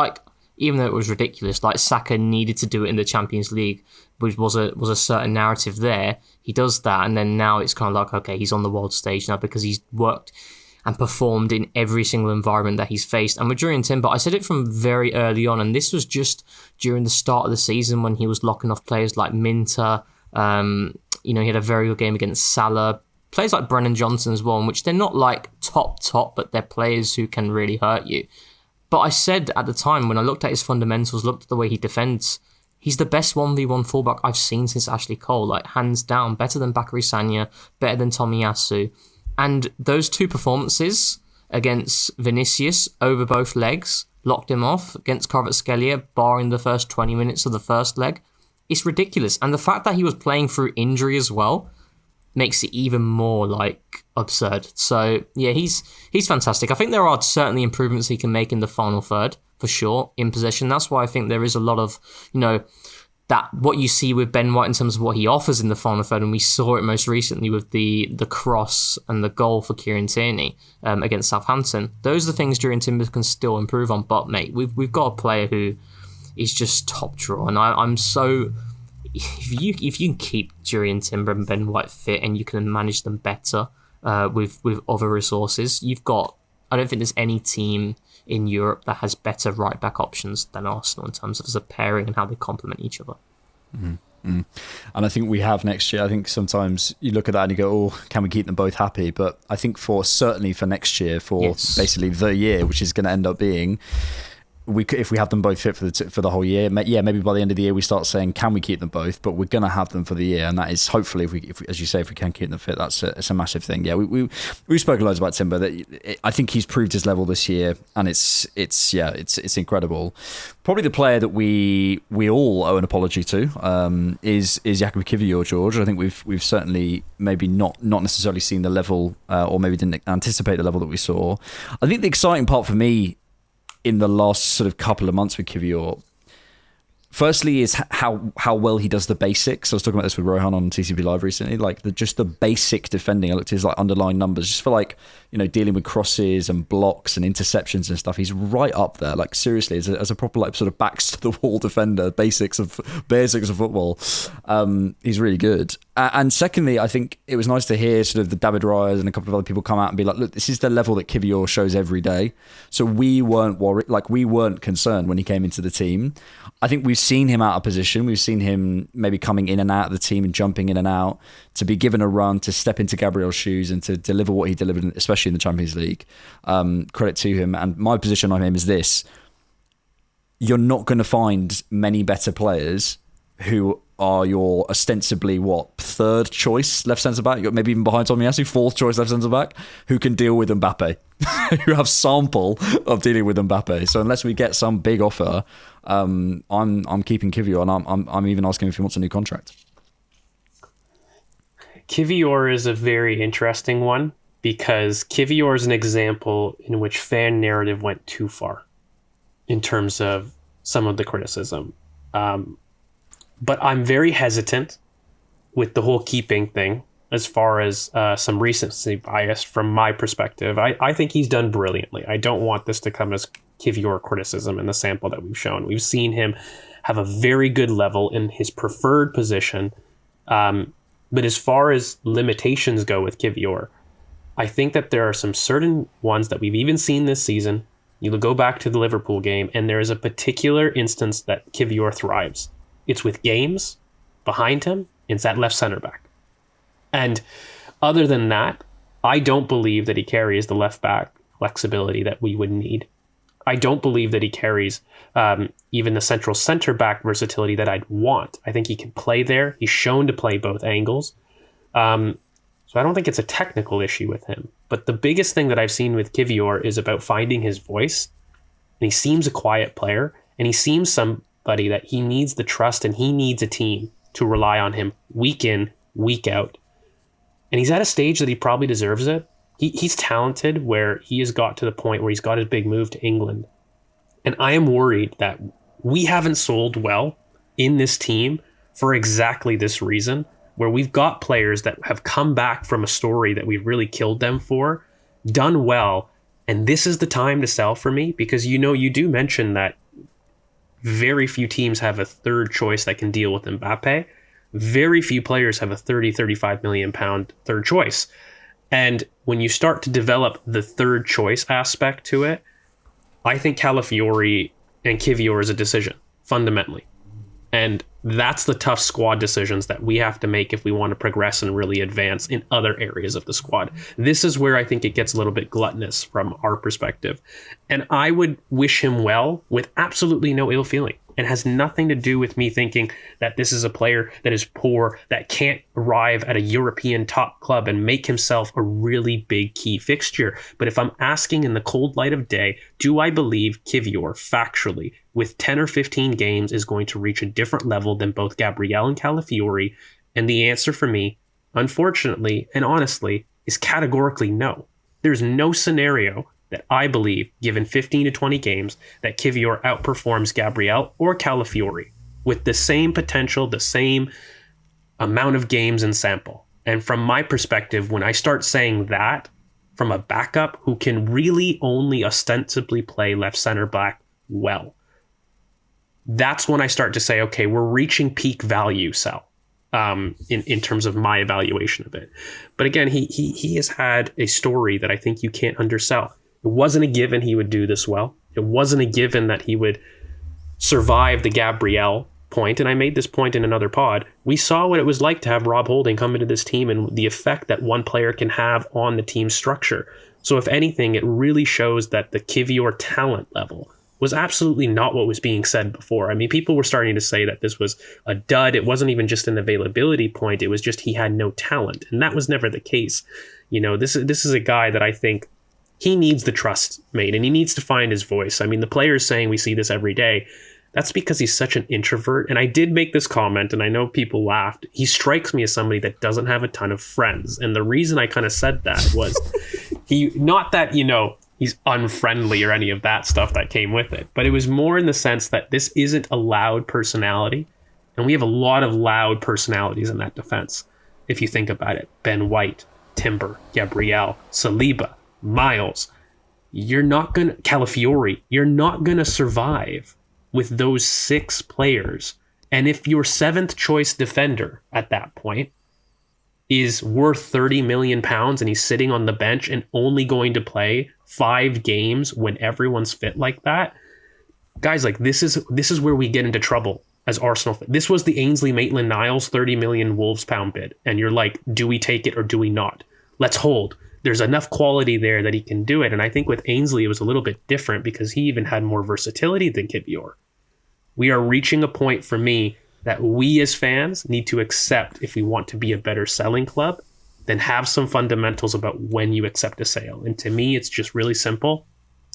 even though it was ridiculous, Saka needed to do it in the Champions League, which was a certain narrative there. He does that, and then now it's kind of okay, he's on the world stage now because he's worked and performed in every single environment that he's faced. And with Jurrien Timber, I said it from very early on, and this was just during the start of the season when he was locking off players like Minter. He had a very good game against Salah. Players like Brennan Johnson as well, in which they're not top, but they're players who can really hurt you. But I said at the time, when I looked at his fundamentals, looked at the way he defends, he's the best 1v1 fullback I've seen since Ashley Cole, hands down, better than Bakary Sagna, better than Tomiyasu. And those two performances against Vinicius over both legs locked him off. Against Kvaratskhelia, barring the first 20 minutes of the first leg, it's ridiculous. And the fact that he was playing through injury as well makes it even more absurd. So yeah, he's fantastic. I think there are certainly improvements he can make in the final third for sure in possession. That's why I think there is a lot of that what you see with Ben White in terms of what he offers in the final third, and we saw it most recently with the cross and the goal for Kieran Tierney against Southampton. Those are the things Jurrien Timber can still improve on. But mate, we've got a player who is just top draw, and I'm so. If you can keep Jurrien Timber and Ben White fit, and you can manage them better with other resources, you've got. I don't think there's any team in Europe that has better right back options than Arsenal in terms of as a pairing and how they complement each other. Mm-hmm. And I think we have next year. I think sometimes you look at that and you go, "Oh, can we keep them both happy?" But I think certainly for next year, basically the year, which is going to end up being. If we have them both fit for the whole year, maybe by the end of the year we start saying, can we keep them both? But we're going to have them for the year, and that is hopefully if we as you say, if we can keep them fit, it's a massive thing. Yeah, we've spoken loads about Timber. I think he's proved his level this year, and it's incredible. Probably the player that we all owe an apology to is Jakub Kiwior, George. I think we've certainly maybe not necessarily seen the level, or maybe didn't anticipate the level that we saw. I think the exciting part for me in the last sort of couple of months with Kiwior, firstly, is how well he does the basics. I was talking about this with Rohan on TCB Live recently, just the basic defending. I looked at his underlying numbers just for dealing with crosses and blocks and interceptions and stuff. He's right up there. Seriously, as a proper sort of backs to the wall defender, basics of football. He's really good. And secondly, I think it was nice to hear sort of the David Raya and a couple of other people come out and be like, look, this is the level that Kiwior shows every day. So we weren't worried, we weren't concerned when he came into the team. I think we've seen him out of position. We've seen him maybe coming in and out of the team and jumping in and out, to be given a run, to step into Gabriel's shoes and to deliver what he delivered, especially in the Champions League. Credit to him. And my position on him is this. You're not going to find many better players who are your ostensibly third choice left centre back, maybe even behind Tomiyasu, fourth choice left centre back, who can deal with Mbappe, who have sample of dealing with Mbappe. So unless we get some big offer, I'm keeping Kiwior, and I'm even asking if he wants a new contract. Kiwior is a very interesting one because Kiwior is an example in which fan narrative went too far in terms of some of the criticism. But I'm very hesitant with the whole keeping thing as far as some recency bias from my perspective. I think he's done brilliantly. I don't want this to come as Kiwior criticism in the sample that we've shown. We've seen him have a very good level in his preferred position. But as far as limitations go with Kiwior, I think that there are some certain ones that we've even seen this season. You go back to the Liverpool game, and there is a particular instance that Kiwior thrives. It's with games behind him. It's at left center back. And other than that, I don't believe that he carries the left back flexibility that we would need. I don't believe that he carries even the central center back versatility that I'd want. I think he can play there. He's shown to play both angles. So I don't think it's a technical issue with him. But the biggest thing that I've seen with Kiwior is about finding his voice. And he seems a quiet player. And he seems somebody that he needs the trust, and he needs a team to rely on him week in, week out. And he's at a stage that he probably deserves it. He's talented, where he has got to the point where he's got his big move to England. And I am worried that we haven't sold well in this team for exactly this reason, where we've got players that have come back from a story that we've really killed them for, done well, and this is the time to sell for me, because you do mention that very few teams have a third choice that can deal with Mbappe. Very few players have a 35 million pound third choice. And when you start to develop the third choice aspect to it, I think Calafiori and Kiwior is a decision, fundamentally. And that's the tough squad decisions that we have to make if we want to progress and really advance in other areas of the squad. This is where I think it gets a little bit gluttonous from our perspective. And I would wish him well with absolutely no ill feeling. It has nothing to do with me thinking that this is a player that is poor, that can't arrive at a European top club and make himself a really big key fixture. But if I'm asking in the cold light of day, do I believe Kiwior factually with 10 or 15 games is going to reach a different level than both Gabriel and Calafiori? And the answer for me, unfortunately and honestly, is categorically no. There's no scenario that I believe, given 15 to 20 games, that Kiwior outperforms Gabriel or Calafiori with the same potential, the same amount of games and sample. And from my perspective, when I start saying that from a backup who can really only ostensibly play left center back well, that's when I start to say, okay, we're reaching peak value sell in terms of my evaluation of it. But again, he has had a story that I think you can't undersell. It wasn't a given he would do this well. It wasn't a given that he would survive the Gabriel point. And I made this point in another pod. We saw what it was like to have Rob Holding come into this team and the effect that one player can have on the team's structure. So if anything, it really shows that the Kiwior talent level was absolutely not what was being said before. I mean, people were starting to say that this was a dud. It wasn't even just an availability point. It was just he had no talent. And that was never the case. This is a guy that I think he needs the trust made, and he needs to find his voice. I mean, the players saying we see this every day, that's because he's such an introvert. And I did make this comment, and I know people laughed. He strikes me as somebody that doesn't have a ton of friends. And the reason I kind of said that was not that, he's unfriendly or any of that stuff that came with it, but it was more in the sense that this isn't a loud personality. And we have a lot of loud personalities in that defense. If you think about it, Ben White, Timber, Gabriel, Saliba, Miles, Calafiori, you're not going to survive with those 6 players. And if your 7th choice defender at that point is worth 30 million pounds and he's sitting on the bench and only going to play 5 games when everyone's fit like that, guys, like this is where we get into trouble as Arsenal. This was the Ainsley Maitland-Niles 30 million Wolves pound bid. And you're like, do we take it or do we not? Let's hold. There's enough quality there that he can do it. And I think with Ainsley, it was a little bit different because he even had more versatility than Kiwior. We are reaching a point for me that we as fans need to accept if we want to be a better selling club, then have some fundamentals about when you accept a sale. And to me, it's just really simple.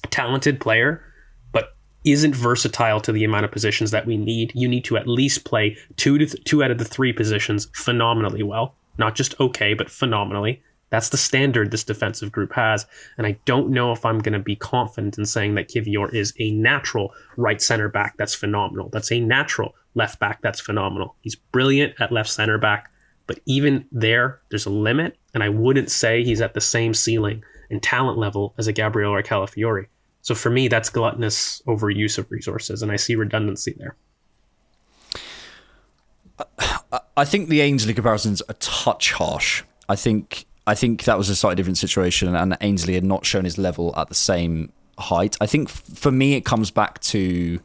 A talented player, but isn't versatile to the amount of positions that we need. You need to at least play two out of the 3 positions phenomenally well. Not just okay, but phenomenally. That's the standard this defensive group has. And I don't know if I'm going to be confident in saying that Kiwior is a natural right center back that's phenomenal. That's a natural left back that's phenomenal. He's brilliant at left center back. But even there's a limit. And I wouldn't say he's at the same ceiling and talent level as a Gabriel or Calafiori. So for me, that's gluttonous overuse of resources. And I see redundancy there. I think the Ainsley comparison's a touch harsh. I think that was a slightly different situation, and Ainsley had not shown his level at the same height. I think for me, it comes back to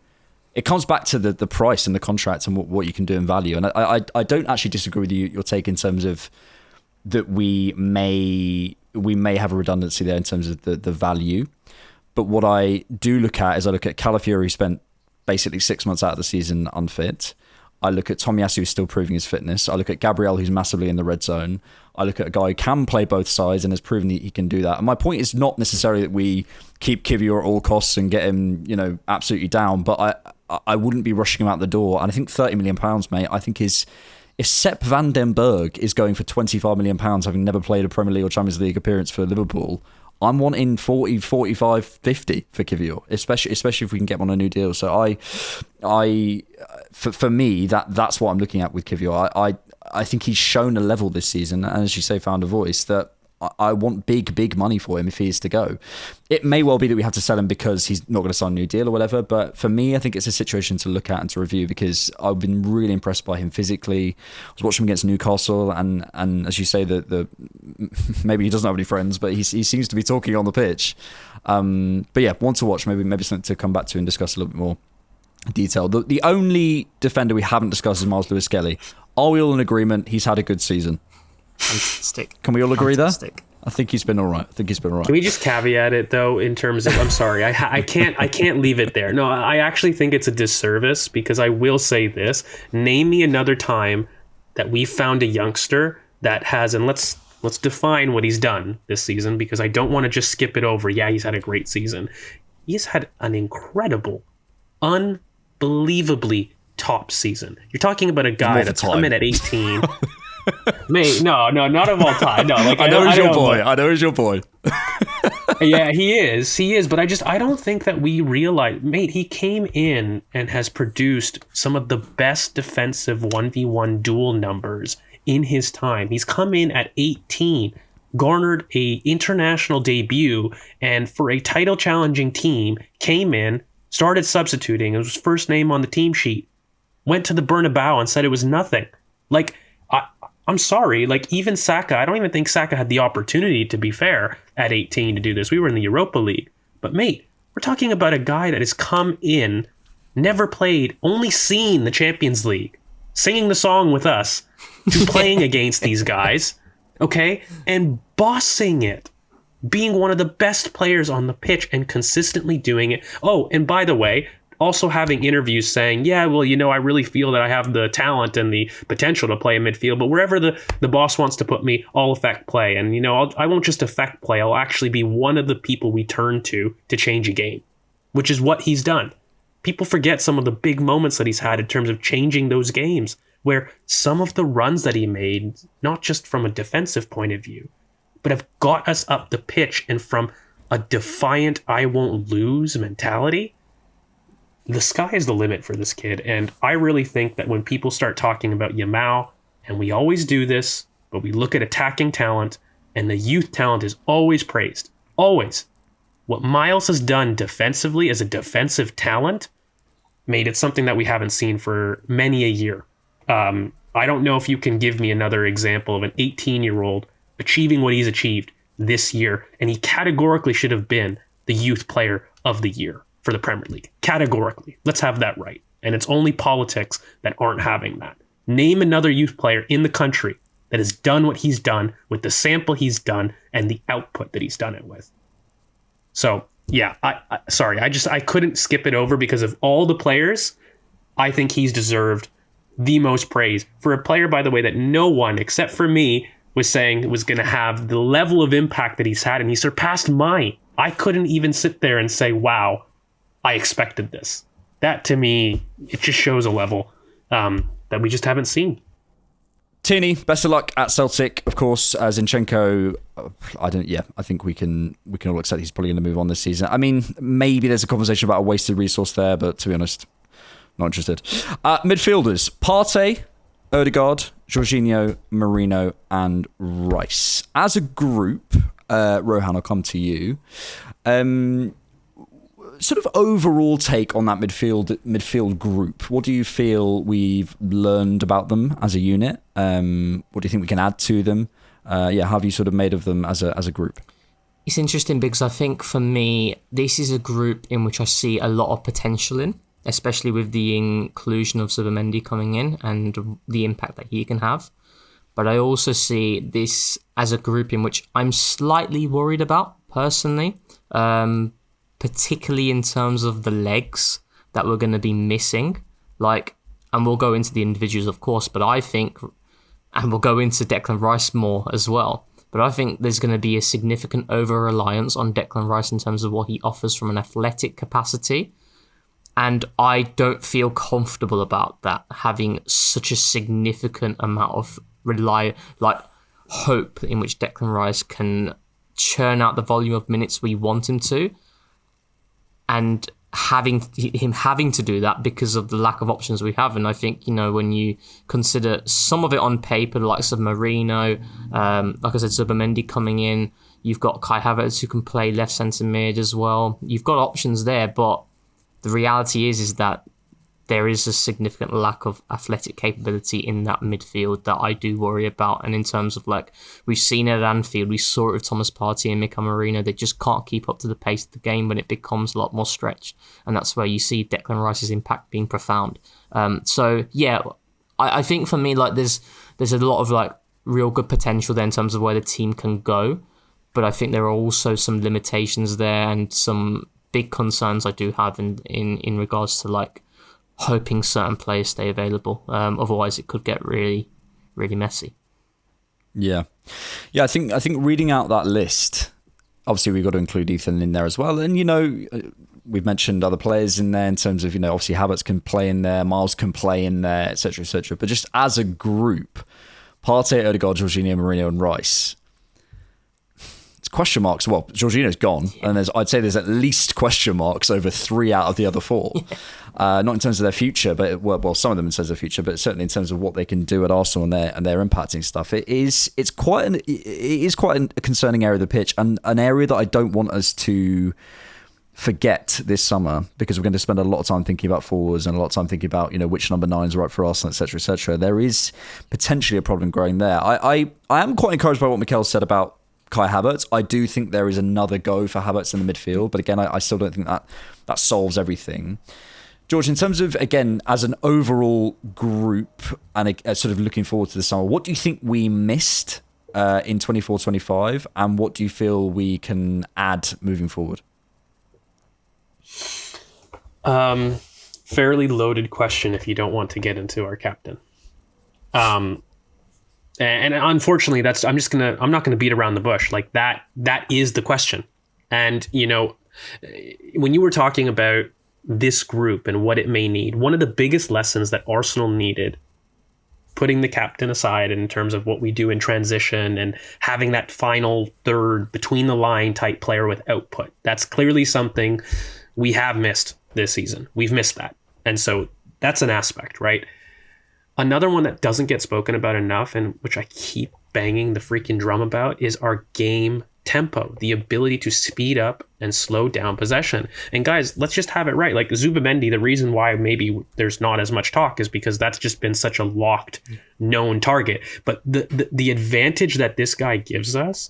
the price and the contract and what you can do in value. And I don't actually disagree with your take in terms of that we may have a redundancy there in terms of the value. But what I do look at is I look at Calafiori, who spent basically 6 months out of the season unfit. I look at Tomiyasu, who's still proving his fitness. I look at Gabriel, who's massively in the red zone. I look at a guy who can play both sides and has proven he can do that. And my point is not necessarily that we keep Kiwior at all costs and get him, absolutely down, but I wouldn't be rushing him out the door. And I think £30 million, mate, I think if Sepp van den Berg is going for £25 million, having never played a Premier League or Champions League appearance for Liverpool, I'm wanting 40, 45, 50 for Kiwior, especially if we can get him on a new deal. So for me, that's what I'm looking at with Kiwior. I think he's shown a level this season, and as you say, found a voice that I want big money for him if he is to go. It may well be that we have to sell him because he's not going to sign a new deal or whatever, but for me, I think it's a situation to look at and to review because I've been really impressed by him physically. I was watching him against Newcastle, and as you say, the maybe he doesn't have any friends, but he seems to be talking on the pitch. But yeah, one to watch, maybe something to come back to and discuss a little bit more detail. The only defender we haven't discussed is Miles Lewis-Skelly. Are we all in agreement? He's had a good season. Fantastic. Can we all agree Fantastic. there? I think he's been all right. Can we just caveat it though in terms of I'm sorry, I can't leave it there. No, I actually think it's a disservice because I will say this. Name me another time that we found a youngster that has, and let's define what he's done this season because I don't want to just skip it over. Yeah, he's had a great season. He's had an incredible, unbelievably top season. You're talking about a guy that's come in at 18. Mate, no, not of all time. No, like I know he's your boy. Yeah, he is. But I don't think that we realize, mate, he came in and has produced some of the best defensive 1v1 duel numbers in his time. He's come in at 18, garnered a international debut, and for a title challenging team, came in, started substituting. It was his first name on the team sheet. Went to the Bernabeu and said it was nothing. Like, I'm sorry, like even Saka, I don't even think Saka had the opportunity, to be fair, at 18 to do this. We were in the Europa League. But mate, we're talking about a guy that has come in, never played, only seen the Champions League, singing the song with us, to playing against these guys, okay, and bossing it, being one of the best players on the pitch and consistently doing it. Oh, and by the way, also having interviews saying, yeah, well, I really feel that I have the talent and the potential to play in midfield, but wherever the boss wants to put me, I'll affect play. And, I won't just affect play. I'll actually be one of the people we turn to change a game, which is what he's done. People forget some of the big moments that he's had in terms of changing those games, where some of the runs that he made, not just from a defensive point of view, but have got us up the pitch and from a defiant, I won't lose mentality. The sky is the limit for this kid, and I really think that when people start talking about Yamal, and we always do this, but we look at attacking talent, and the youth talent is always praised. Always. What Miles has done defensively as a defensive talent made it something that we haven't seen for many a year. I don't know if you can give me another example of an 18-year-old achieving what he's achieved this year, and he categorically should have been the youth player of the year for the Premier League. Categorically. Let's have that right. And it's only politics that aren't having that. Name another youth player in the country that has done what he's done with the sample he's done and the output that he's done it with. So, yeah, I couldn't skip it over because of all the players. I think he's deserved the most praise for a player, by the way, that no one except for me was saying was going to have the level of impact that he's had, and he surpassed mine. I couldn't even sit there and say, wow, I expected this. That, to me, it just shows a level that we just haven't seen. Tierney, best of luck at Celtic, of course. Zinchenko, I think we can all accept he's probably going to move on this season. I mean, maybe there's a conversation about a wasted resource there, but to be honest, not interested. Midfielders, Partey, Odegaard, Jorginho, Marino, and Rice. As a group, Rohan, I'll come to you. sort of overall take on that midfield group? What do you feel we've learned about them as a unit? What do you think we can add to them? How have you sort of made of them as a group? It's interesting because I think for me, this is a group in which I see a lot of potential in, especially with the inclusion of Zubimendi coming in and the impact that he can have. But I also see this as a group in which I'm slightly worried about, personally, particularly in terms of the legs that we're going to be missing. And we'll go into the individuals, of course, but I think, and we'll go into Declan Rice more as well, but I think there's going to be a significant over-reliance on Declan Rice in terms of what he offers from an athletic capacity. And I don't feel comfortable about that, having such a significant amount of hope in which Declan Rice can churn out the volume of minutes we want him to, and having to do that because of the lack of options we have. And I think, when you consider some of it on paper, the likes of Marino, like I said, Zubimendi coming in, you've got Kai Havertz who can play left centre mid as well. You've got options there, but the reality is that there is a significant lack of athletic capability in that midfield that I do worry about. And in terms of we've seen it at Anfield, we saw it with Thomas Partey and Mika Marino. They just can't keep up to the pace of the game when it becomes a lot more stretched. And that's where you see Declan Rice's impact being profound. I think for me, there's a lot of real good potential there in terms of where the team can go. But I think there are also some limitations there and some big concerns I do have in regards to hoping certain players stay available. Otherwise, it could get really, really messy. Yeah. I think reading out that list, obviously we've got to include Ethan in there as well. And we've mentioned other players in there in terms of obviously Havertz can play in there, Miles can play in there, etc., etc. But just as a group, Partey, Odegaard, Jorginho, Mourinho, and Rice. It's question marks. Well, Jorginho's gone, and I'd say there's at least question marks over 3 out of the other 4. Not in terms of their future, but some of them in terms of their future, but certainly in terms of what they can do at Arsenal and their impacting stuff. It is quite a concerning area of the pitch, and an area that I don't want us to forget this summer, because we're going to spend a lot of time thinking about forwards and a lot of time thinking about which number 9's right for Arsenal, etc., etc. There is potentially a problem growing there. I am quite encouraged by what Mikel said about Kai Havertz. I do think there is another go for Havertz in the midfield, but again, I still don't think that solves everything. George, in terms of, again, as an overall group and sort of looking forward to the summer, what do you think we missed in 24-25, and what do you feel we can add moving forward? Fairly loaded question if you don't want to get into our captain. And unfortunately, I'm not gonna beat around the bush. That is the question. And when you were talking about this group and what it may need, one of the biggest lessons that Arsenal needed, putting the captain aside in terms of what we do in transition and having that final third between the line type player with output, that's clearly something we have missed this season. We've missed that. And so that's an aspect, right? Another one that doesn't get spoken about enough, and which I keep banging the freaking drum about, is our game tempo, the ability to speed up and slow down possession. And guys, let's just have it right. Zubimendi, the reason why maybe there's not as much talk is because that's just been such a locked, known target. But the advantage that this guy gives us,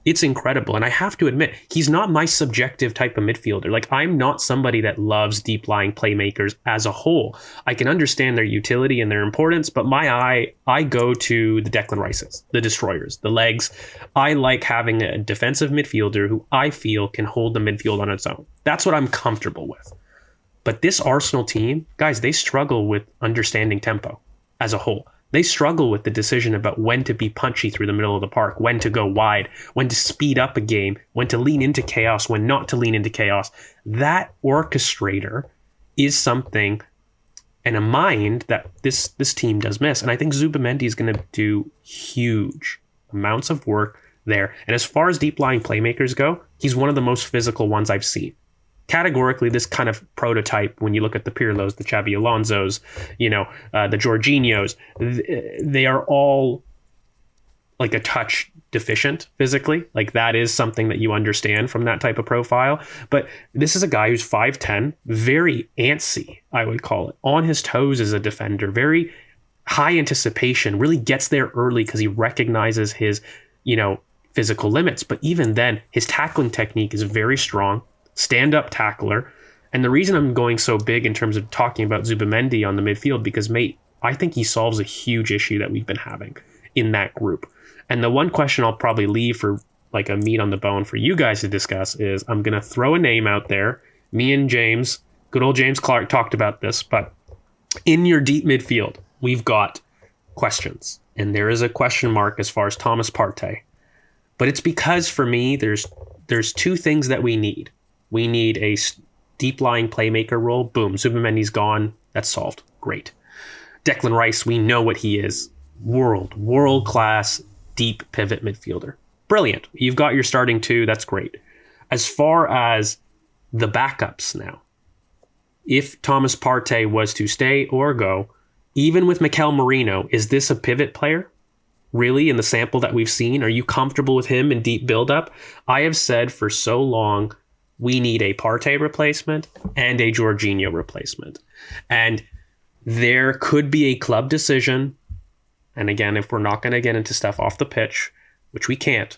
it's incredible. And I have to admit, he's not my subjective type of midfielder. I'm not somebody that loves deep lying playmakers as a whole. I can understand their utility and their importance, but I go to the Declan Rices, the destroyers, the legs. I like having a defensive midfielder who I feel can hold the midfield on its own. That's what I'm comfortable with. But this Arsenal team, guys, they struggle with understanding tempo as a whole. They struggle with the decision about when to be punchy through the middle of the park, when to go wide, when to speed up a game, when to lean into chaos, when not to lean into chaos. That orchestrator is something and a mind that this team does miss. And I think Zubimendi is going to do huge amounts of work there. And as far as deep-lying playmakers go, he's one of the most physical ones I've seen. Categorically, this kind of prototype, when you look at the Pirlos, the Xabi Alonsos, the Jorginhos, they are all like a touch deficient physically. Like that is something that you understand from that type of profile. But this is a guy who's 5'10", very antsy, I would call it, on his toes as a defender, very high anticipation, really gets there early because he recognizes his, physical limits. But even then, his tackling technique is very strong, stand-up tackler. And the reason I'm going so big in terms of talking about Zubimendi on the midfield, because, mate, I think he solves a huge issue that we've been having in that group. And the one question I'll probably leave for like a meat on the bone for you guys to discuss is I'm going to throw a name out there. Me and James, good old James Clark, talked about this, but in your deep midfield, we've got questions. And there is a question mark as far as Thomas Partey. But it's because for me, there's two things that we need. We need a deep-lying playmaker role. Boom, Zubimendi's gone. That's solved. Great. Declan Rice, we know what he is. World-class, deep pivot midfielder. Brilliant. You've got your starting two. That's great. As far as the backups now, if Thomas Partey was to stay or go, even with Mikel Merino, is this a pivot player? Really, in the sample that we've seen? Are you comfortable with him in deep build-up? I have said for so long, we need a Partey replacement and a Jorginho replacement. And there could be a club decision. And again, if we're not going to get into stuff off the pitch, which we can't,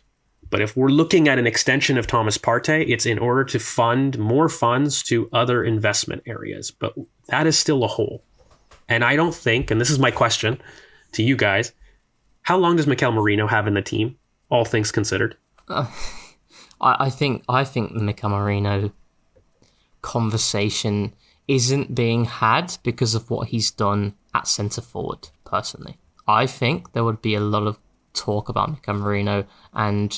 but if we're looking at an extension of Thomas Partey, it's in order to fund more funds to other investment areas. But that is still a hole. And I don't think, and this is my question to you guys, how long does Mikel Merino have in the team, all things considered? I think the Mikel Merino conversation isn't being had because of what he's done at centre forward, personally. I think there would be a lot of talk about Mikel Merino and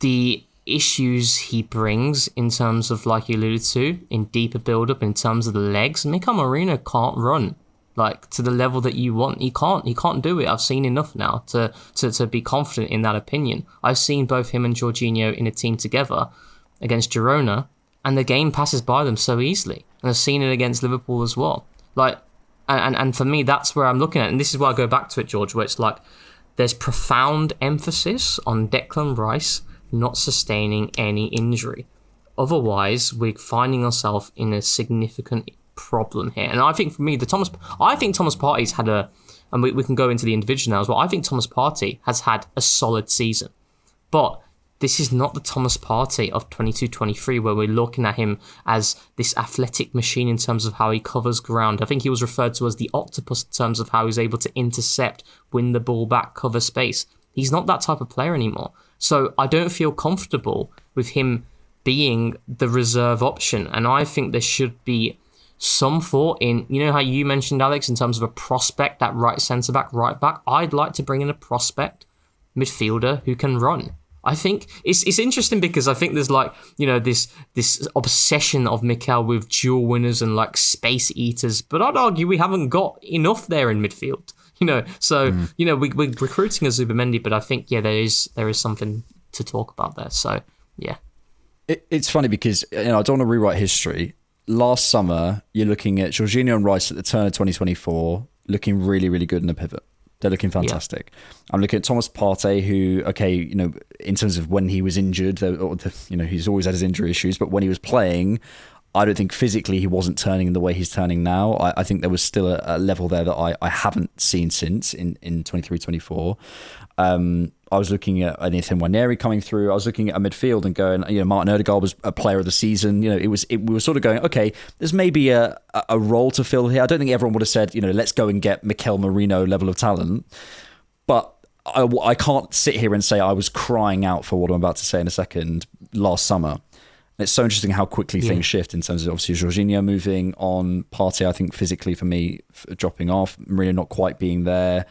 the issues he brings in terms of, like you alluded to, in deeper build-up, in terms of the legs. Mikel Merino can't run like to the level that you want. He can't do it. I've seen enough now to be confident in that opinion. I've seen both him and Jorginho in a team together against Girona, and the game passes by them so easily. And I've seen it against Liverpool as well. Like, and for me, that's where I'm looking at. And this is why I go back to it, George, where it's like there's profound emphasis on Declan Rice not sustaining any injury. Otherwise, we're finding ourselves in a significant problem here. And I think for me, I think Thomas Partey's had and we can go into the individual now as well. I think Thomas Partey has had a solid season. But this is not the Thomas Partey of 22-23 where we're looking at him as this athletic machine in terms of how he covers ground. I think he was referred to as the octopus in terms of how he's able to intercept, win the ball back, cover space. He's not that type of player anymore. So I don't feel comfortable with him being the reserve option. And I think there should be some thought in, how you mentioned, Alex, in terms of a prospect at right centre-back, right back. I'd like to bring in a prospect midfielder who can run. I think it's interesting because I think there's this obsession of Mikel with dual winners and like space eaters, but I'd argue we haven't got enough there in midfield. We're recruiting a Zubimendi, but I think there is something to talk about there. So yeah, it's funny because I don't want to rewrite history. Last summer, you're looking at Jorginho and Rice at the turn of 2024, looking really, really good in the pivot. They're looking fantastic. Yeah. I'm looking at Thomas Partey, who, in terms of when he was injured, he's always had his injury issues, but when he was playing, I don't think physically he wasn't turning the way he's turning now. I think there was still a level there that I haven't seen since in 23-24. I was looking at Nathan Waneri coming through. I was looking at a midfield and going, Martin Odegaard was a player of the season. We were sort of going, okay, there's maybe a role to fill here. I don't think everyone would have said, let's go and get Mikel Merino level of talent. But I can't sit here and say I was crying out for what I'm about to say in a second last summer. And it's so interesting how quickly things shift in terms of obviously Jorginho moving on, Partey, I think physically for me dropping off, Marino not quite being there,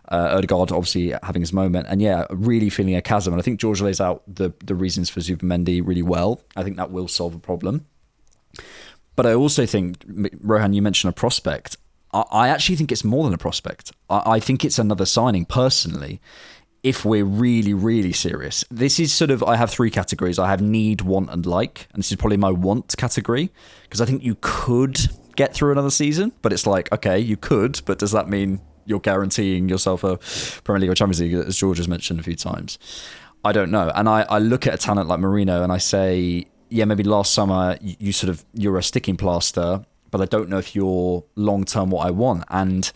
Odegaard obviously having his moment, and really feeling a chasm. And I think George lays out the reasons for Zubimendi really well. I think that will solve a problem. But I also think, Rohan, you mentioned a prospect. I actually think it's more than a prospect. I think it's another signing personally. If we're really, really serious, this is sort of, I have three categories. I have need, want, and like. And this is probably my want category because I think you could get through another season, but it's like, okay, you could, but does that mean you're guaranteeing yourself a Premier League or Champions League, as George has mentioned a few times. I don't know. And I look at a talent like Marino and I say, yeah, maybe last summer you're a sticking plaster, but I don't know if you're long-term what I want. And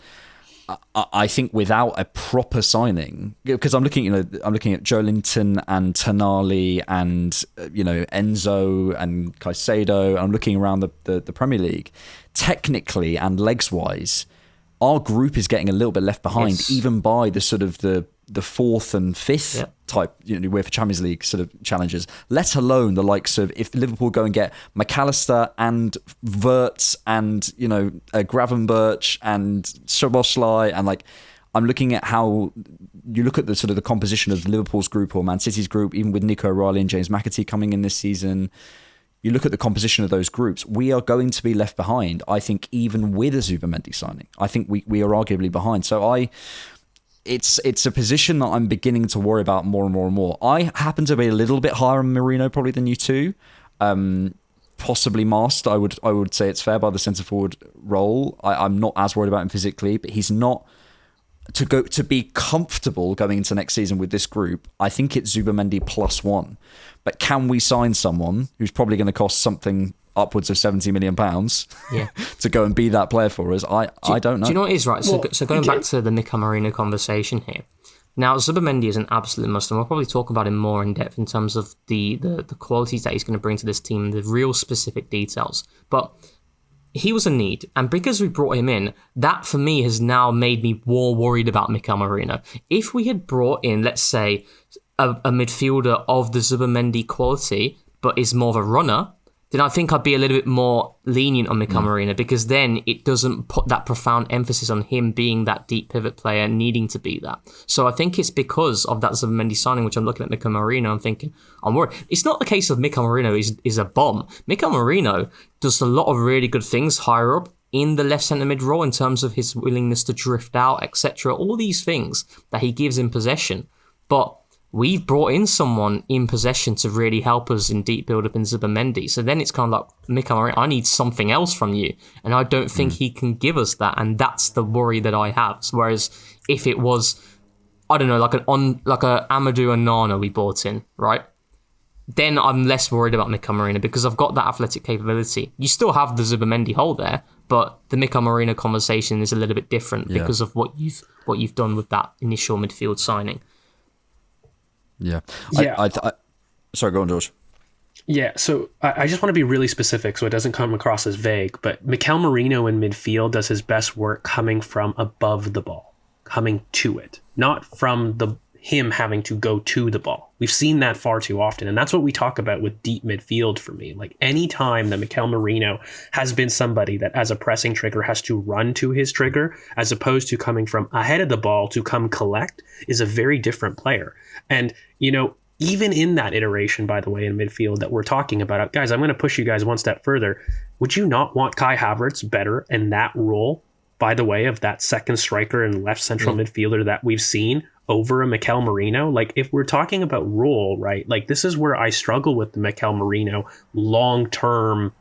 I think without a proper signing, because I'm looking at Joe Linton and Tonali and Enzo and Caicedo. I'm looking around the Premier League. Technically and legs wise, our group is getting a little bit left behind, even by the sort of the fourth and fifth type, UEFA Champions League sort of challenges, let alone the likes of if Liverpool go and get McAllister and Wirtz and, Gravenberch and Szoboszlai, and I'm looking at how you look at the sort of the composition of Liverpool's group or Man City's group, even with Nico O'Reilly and James McAtee coming in this season. You look at the composition of those groups, we are going to be left behind, I think, even with a Zubimendi signing. I think we are arguably behind. So it's a position that I'm beginning to worry about more and more and more. I happen to be a little bit higher on Marino probably than you two. Possibly masked. I would say it's fair by the centre forward role. I'm not as worried about him physically, but he's not to be comfortable going into next season with this group. I think it's Zubimendi +1. But can we sign someone who's probably going to cost something upwards of £70 million to go and be that player for us? I don't know. Do you know what it is, right? So going back to the Mikel Marino conversation here. Now, Zubimendi is an absolute must, and we'll probably talk about him more in depth in terms of the qualities that he's going to bring to this team, the real specific details. But he was a need, and because we brought him in, that for me has now made me more worried about Mikel Marino. If we had brought in, let's say, a midfielder of the Zubimendi quality, but is more of a runner, then I think I'd be a little bit more lenient on Mikel Marino, because then it doesn't put that profound emphasis on him being that deep pivot player, needing to be that. So I think it's because of that Zubimendi signing, which I'm looking at Mikel Marino, I'm thinking, I'm worried. It's not the case of Mikel Marino is a bomb. Mikel Marino does a lot of really good things higher up in the left centre mid role in terms of his willingness to drift out, etc. All these things that he gives in possession. But we've brought in someone in possession to really help us in deep build-up in Zubimendi. So then it's kind of like, Mikel Marino, I need something else from you. And I don't think he can give us that. And that's the worry that I have. Whereas if it was, I don't know, like a Amadou and Nana we bought in, right? Then I'm less worried about Mikel Marino because I've got that athletic capability. You still have the Zubimendi hole there, but the Mikel Marino conversation is a little bit different because of what you've done with that initial midfield signing. Yeah. Sorry, go on, George. Yeah, so I just want to be really specific so it doesn't come across as vague, but Mikel Marino in midfield does his best work coming from above the ball, coming to it, not from him having to go to the ball. We've seen that far too often, and that's what we talk about with deep midfield for me. Like, any time that Mikel Marino has been somebody that as a pressing trigger has to run to his trigger, as opposed to coming from ahead of the ball to come collect, is a very different player. And, even in that iteration, by the way, in midfield that we're talking about, guys, I'm going to push you guys one step further. Would you not want Kai Havertz better in that role, by the way, of that second striker and left central midfielder that we've seen over a Mikel Marino? Like, if we're talking about role, right, like, this is where I struggle with the Mikel Marino long-term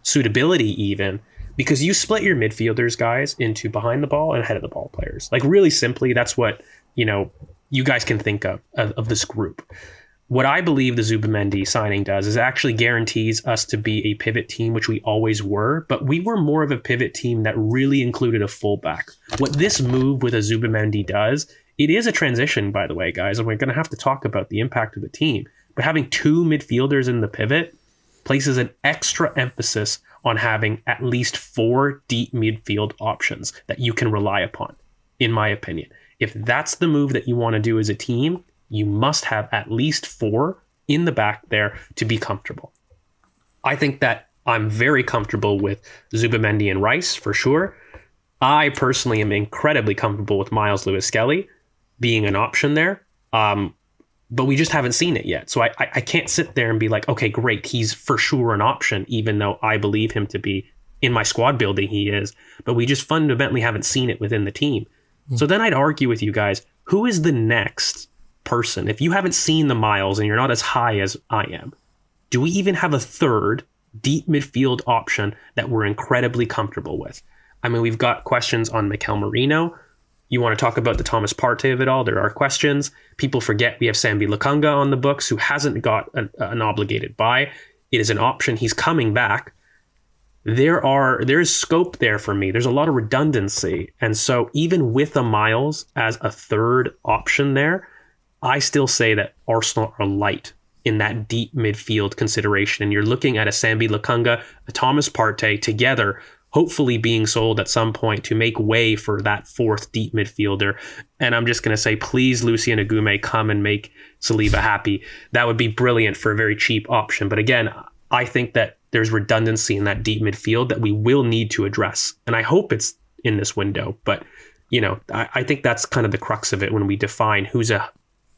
suitability even, because you split your midfielders, guys, into behind the ball and ahead of the ball players. Like, really simply, that's what, you guys can think of this group. What I believe the Zubimendi signing does is actually guarantees us to be a pivot team, which we always were, but we were more of a pivot team that really included a fullback. What this move with a Zubimendi does, it is a transition, by the way, guys, and we're going to have to talk about the impact of the team, but having two midfielders in the pivot places an extra emphasis on having at least 4 deep midfield options that you can rely upon, in my opinion. If that's the move that you want to do as a team, you must have at least 4 in the back there to be comfortable. I think that I'm very comfortable with Zubimendi and Rice for sure. I personally am incredibly comfortable with Miles Lewis-Skelly being an option there. But we just haven't seen it yet. So I can't sit there and be like, okay, great, he's for sure an option, even though I believe him to be. In my squad building, he is. But we just fundamentally haven't seen it within the team. So then I'd argue with you guys, who is the next person? If you haven't seen the Miles and you're not as high as I am, do we even have a third deep midfield option that we're incredibly comfortable with? I mean, we've got questions on Mikel Marino. You want to talk about the Thomas Partey of it all? There are questions. People forget we have Sambi Lokonga on the books, who hasn't got an obligated buy. It is an option. He's coming back. There is scope there for me. There's a lot of redundancy. And so even with a Miles as a third option there, I still say that Arsenal are light in that deep midfield consideration. And you're looking at a Sambi Lokonga, a Thomas Partey together, hopefully being sold at some point to make way for that fourth deep midfielder. And I'm just going to say, please, Lucien Agume, come and make Saliba happy. That would be brilliant for a very cheap option. But again, I think that there's redundancy in that deep midfield that we will need to address. And I hope it's in this window. But, I think that's kind of the crux of it when we define who's a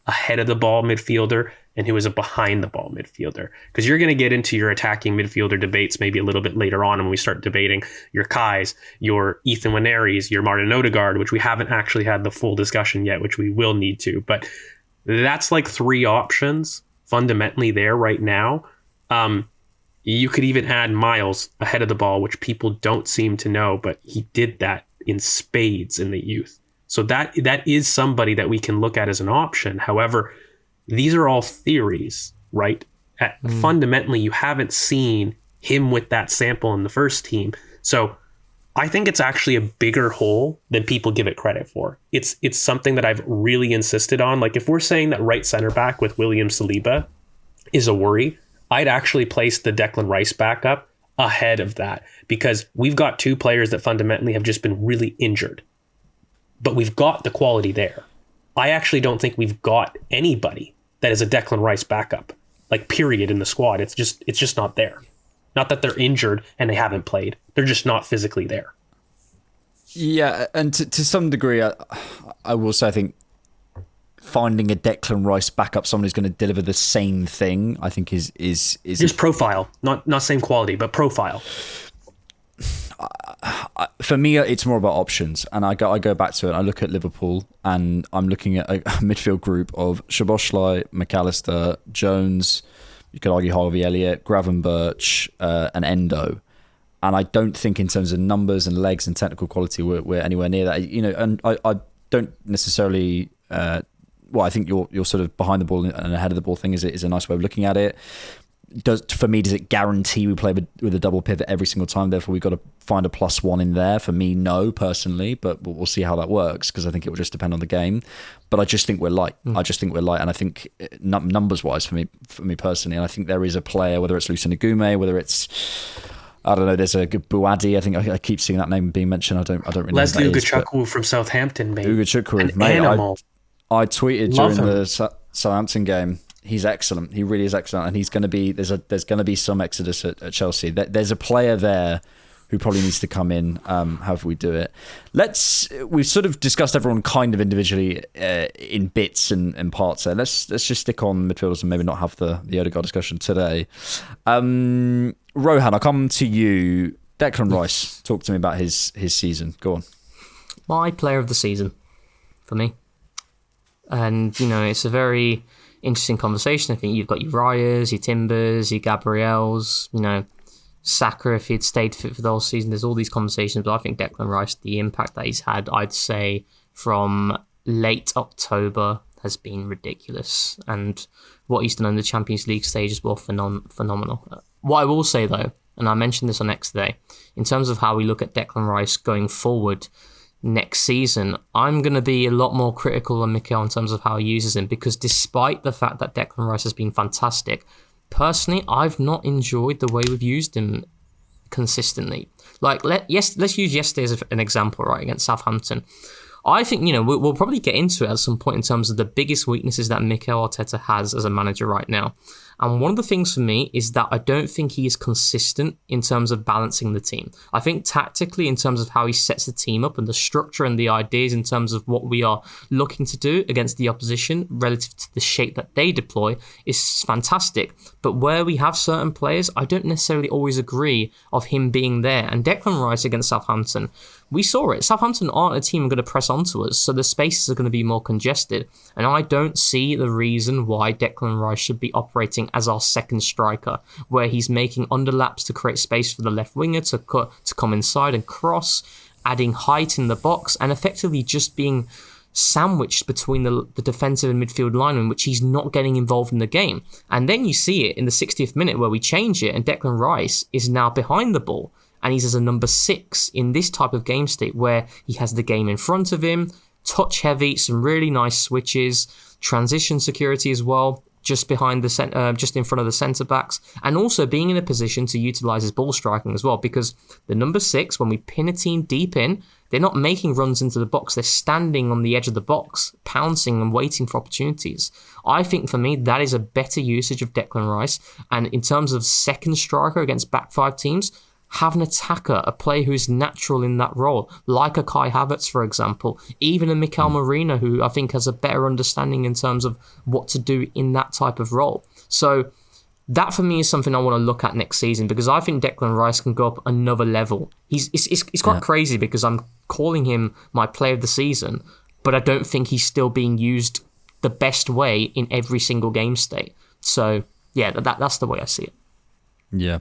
ahead of the ball midfielder and who is a behind the ball midfielder, because you're going to get into your attacking midfielder debates maybe a little bit later on when we start debating your Kais, your Ethan Waneris, your Martin Odegaard, which we haven't actually had the full discussion yet, which we will need to. But that's like three options fundamentally there right now. You could even add Miles ahead of the ball, which people don't seem to know, but he did that in spades in the youth. So that is somebody that we can look at as an option. However, these are all theories, right? Fundamentally, you haven't seen him with that sample in the first team. So I think it's actually a bigger hole than people give it credit for. It's something that I've really insisted on. Like if we're saying that right center back with William Saliba is a worry, I'd actually place the Declan Rice backup ahead of that, because we've got two players that fundamentally have just been really injured. But we've got the quality there. I actually don't think we've got anybody that is a Declan Rice backup, like period, in the squad. It's just not there. Not that they're injured and they haven't played. They're just not physically there. Yeah, and to some degree, I will say I think finding a Declan Rice backup, someone who's going to deliver the same thing, I think is just profile, not same quality, but profile. For me, it's more about options, and I go back to it. I look at Liverpool, and I'm looking at a midfield group of Szoboszlai, McAllister, Jones. You could argue Harvey Elliott, Gravenberch, and Endo. And I don't think, in terms of numbers and legs and technical quality, we're anywhere near that. And I don't necessarily. I think your sort of behind the ball and ahead of the ball thing is a nice way of looking at it. Does it guarantee we play with a double pivot every single time? Therefore, we've got to find a +1 in there. For me, no, personally, but we'll see how that works, because I think it will just depend on the game. But I just think we're light. And I think numbers-wise, for me personally, and I think there is a player, whether it's Lucien Agume, whether it's, I don't know, there's a good Buadi. I think I keep seeing that name being mentioned. I don't really Leslie know. Ugachukwu from Southampton, mate. Ugachukwu, mate. Animal. I tweeted during the Southampton game. He's excellent. He really is excellent, and he's going to be. There's going to be some exodus at Chelsea. There's a player there who probably needs to come in. However we do it. We've sort of discussed everyone kind of individually in bits and parts. There. Let's just stick on midfielders and maybe not have the Odegaard discussion today. Rohan, I'll come to you. Declan Rice, talk to me about his season. Go on. My player of the season, for me, and it's a very interesting conversation. I think you've got your Rayas, your Timbers, your Gabriels, Saka, if he'd stayed fit for the whole season. There's all these conversations, but I think Declan Rice, the impact that he's had, I'd say from late October, has been ridiculous. And what he's done on the Champions League stage as well, phenomenal. What I will say though, and I mentioned this on X today, in terms of how we look at Declan Rice going forward next season, I'm going to be a lot more critical on Mikel in terms of how he uses him, because despite the fact that Declan Rice has been fantastic, personally, I've not enjoyed the way we've used him consistently. Like, let's use yesterday as an example, right, against Southampton. I think, we'll probably get into it at some point in terms of the biggest weaknesses that Mikel Arteta has as a manager right now. And one of the things for me is that I don't think he is consistent in terms of balancing the team. I think tactically, in terms of how he sets the team up and the structure and the ideas in terms of what we are looking to do against the opposition relative to the shape that they deploy, is fantastic. But where we have certain players, I don't necessarily always agree of him being there. And Declan Rice against Southampton, we saw it. Southampton aren't a team going to press onto us, so the spaces are going to be more congested. And I don't see the reason why Declan Rice should be operating as our second striker, where he's making underlaps to create space for the left winger to come inside and cross. adding height in the box, and effectively just being sandwiched between the defensive and midfield line, in which he's not getting involved in the game. And then you see it in the 60th minute where we change it, and Declan Rice is now behind the ball, and he's as a number 6 in this type of game state where he has the game in front of him, touch heavy, some really nice switches, transition security as well, just behind just in front of the centre backs, and also being in a position to utilise his ball striking as well, because the number 6, when we pin a team deep in, they're not making runs into the box, they're standing on the edge of the box, pouncing and waiting for opportunities. I think for me, that is a better usage of Declan Rice, and in terms of second striker against back 5 teams, have an attacker, a player who's natural in that role, like a Kai Havertz, for example, even a Mikel Merino, who I think has a better understanding in terms of what to do in that type of role. So that for me is something I want to look at next season, because I think Declan Rice can go up another level. It's quite crazy because I'm calling him my player of the season, but I don't think he's still being used the best way in every single game state. So yeah, that's the way I see it. Yeah,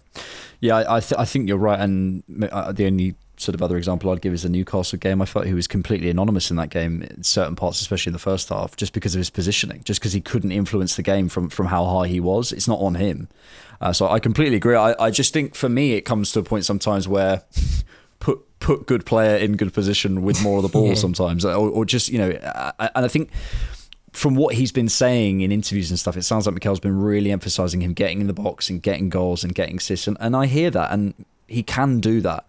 I think you're right, and the only sort of other example I'd give is the Newcastle game. I thought he was completely anonymous in that game in certain parts, especially in the first half, just because of his positioning, just because he couldn't influence the game from how high he was. It's not on him. So I completely agree. I just think for me it comes to a point sometimes where put good player in good position with more of the ball sometimes, or just, you know, and I think from what he's been saying in interviews and stuff, it sounds like Mikel's been really emphasising him getting in the box and getting goals and getting assists, and I hear that, and he can do that,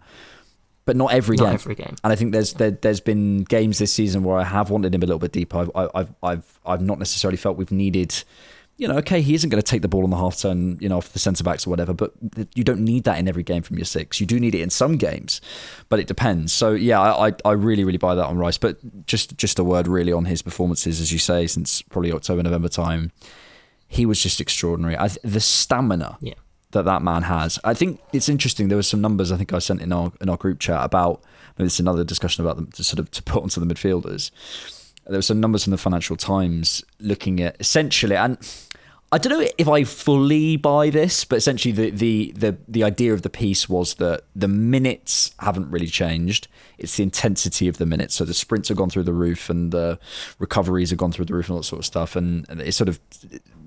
but not every game. And I think there's been games this season where I have wanted him a little bit deeper. I've not necessarily felt we've needed, you know, okay, he isn't going to take the ball on the half turn, you know, off the centre backs or whatever, but you don't need that in every game from your 6. You do need it in some games, but it depends. So yeah, I really, really buy that on Rice. But just a word really on his performances, as you say, since probably October, November time, he was just extraordinary. The stamina that man has. I think it's interesting. There was some numbers I think I sent in our group chat about. It's another discussion about them to put onto the midfielders. There were some numbers from the Financial Times looking at essentially, and I don't know if I fully buy this, but essentially the idea of the piece was that the minutes haven't really changed. It's the intensity of the minutes. So the sprints have gone through the roof and the recoveries have gone through the roof and all that sort of stuff. And it sort of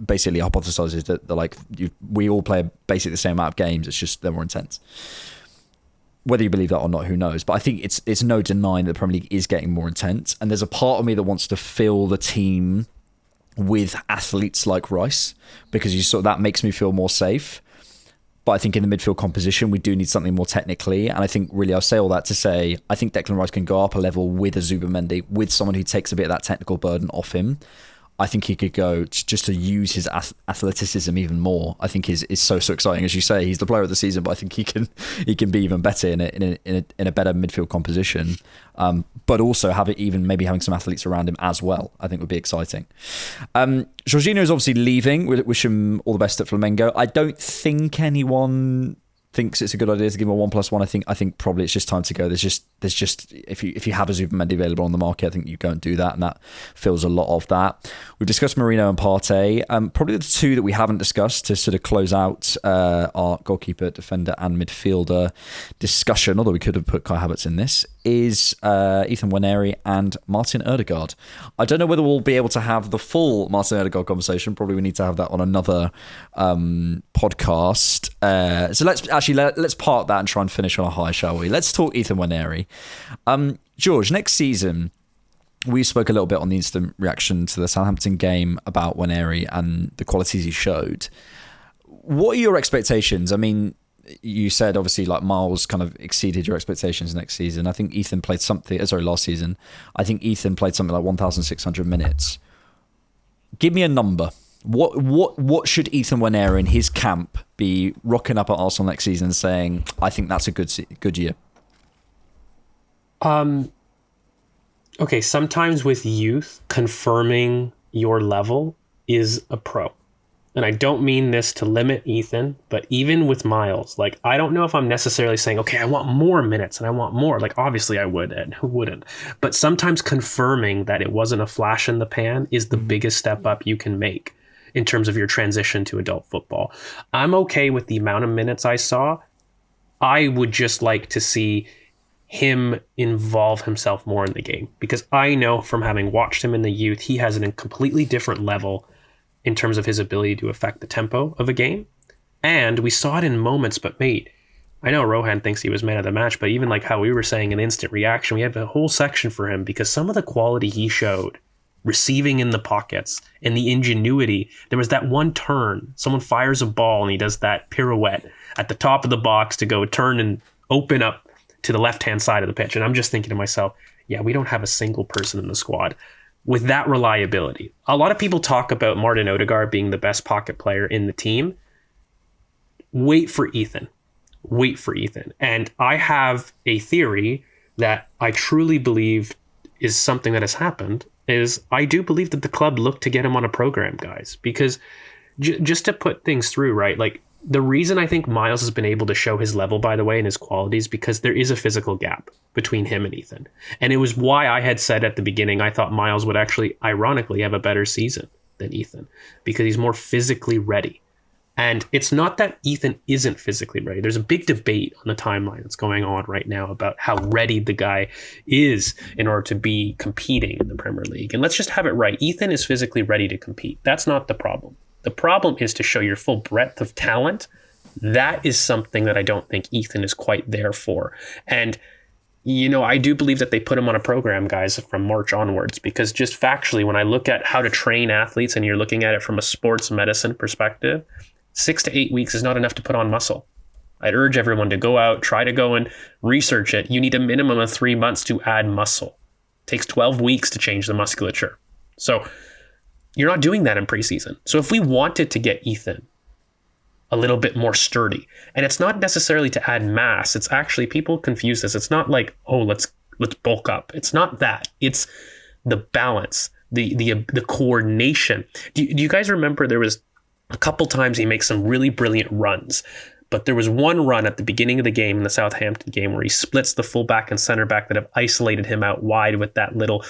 basically hypothesizes that we all play basically the same amount of games. It's just they're more intense. Whether you believe that or not, who knows? But I think it's no denying that the Premier League is getting more intense. And there's a part of me that wants to fill the team with athletes like Rice, because that makes me feel more safe. But I think in the midfield composition, we do need something more technically. And I think really I'll say all that to say, I think Declan Rice can go up a level with a Zubimendi, with someone who takes a bit of that technical burden off him. I think he could go just to use his athleticism even more. I think is so exciting. As you say, he's the player of the season, but I think he can be even better in a better midfield composition. But also have it even maybe having some athletes around him as well, I think would be exciting. Jorginho is obviously leaving. We wish him all the best at Flamengo. I don't think anyone thinks it's a good idea to give him a 1+1. I think probably it's just time to go. There's just if you have a Zubimendi available on the market, I think you go and do that, and that fills a lot of that. We've discussed Merino and Partey. Probably the two that we haven't discussed to sort of close out our goalkeeper, defender, and midfielder discussion, although we could have put Kai Havertz in this, is Ethan Nwaneri and Martin Ødegaard. I don't know whether we'll be able to have the full Martin Ødegaard conversation. Probably we need to have that on another podcast. So let's park that and try and finish on a high, shall we? Let's talk Ethan Nwaneri. George, next season, we spoke a little bit on the instant reaction to the Southampton game about Nwaneri and the qualities he showed. What are your expectations? I mean, you said obviously like Miles kind of exceeded your expectations next season. I think Ethan played last season. I think Ethan played something like 1,600 minutes. Give me a number. What should Ethan Nwaneri in his camp be rocking up at Arsenal next season saying, I think that's a good year? Okay, sometimes with youth, confirming your level is a pro. And I don't mean this to limit Ethan, but even with Miles, like, I don't know if I'm necessarily saying, okay, I want more minutes and I want more. Like, obviously I would, and who wouldn't? But sometimes confirming that it wasn't a flash in the pan is the biggest step up you can make in terms of your transition to adult football. I'm okay with the amount of minutes I saw. I would just like to see him involve himself more in the game, because I know from having watched him in the youth, he has a completely different level in terms of his ability to affect the tempo of a game. And we saw it in moments, but mate, I know Rohan thinks he was man of the match, but even like how we were saying an instant reaction, we have a whole section for him because some of the quality he showed receiving in the pockets and the ingenuity. There was that one turn, someone fires a ball and he does that pirouette at the top of the box to go turn and open up to the left-hand side of the pitch. And I'm just thinking to myself, yeah, we don't have a single person in the squad with that reliability. A lot of people talk about Martin Odegaard being the best pocket player in the team. Wait for Ethan. And I have a theory that I truly believe is something that has happened, is I do believe that the club looked to get him on a program, guys, because just to put things through, right? Like, the reason I think Miles has been able to show his level, by the way, and his qualities, because there is a physical gap between him and Ethan. And it was why I had said at the beginning, I thought Miles would actually, ironically, have a better season than Ethan, because he's more physically ready. And it's not that Ethan isn't physically ready. There's a big debate on the timeline that's going on right now about how ready the guy is in order to be competing in the Premier League. And let's just have it right. Ethan is physically ready to compete. That's not the problem. The problem is to show your full breadth of talent. That is something that I don't think Ethan is quite there for. And, you know, I do believe that they put him on a program, guys, from March onwards, because just factually, when I look at how to train athletes and you're looking at it from a sports medicine perspective, 6 to 8 weeks is not enough to put on muscle. I'd urge everyone to go out, try to go and research it. You need a minimum of 3 months to add muscle. It takes 12 weeks to change the musculature. So you're not doing that in preseason. So if we wanted to get Ethan a little bit more sturdy, and it's not necessarily to add mass, it's actually, people confuse this. It's not like, oh, let's bulk up. It's not that. It's the balance, the coordination. Do you guys remember there was a couple times he makes some really brilliant runs, but there was one run at the beginning of the game, in the Southampton game, where he splits the fullback and center back that have isolated him out wide with that little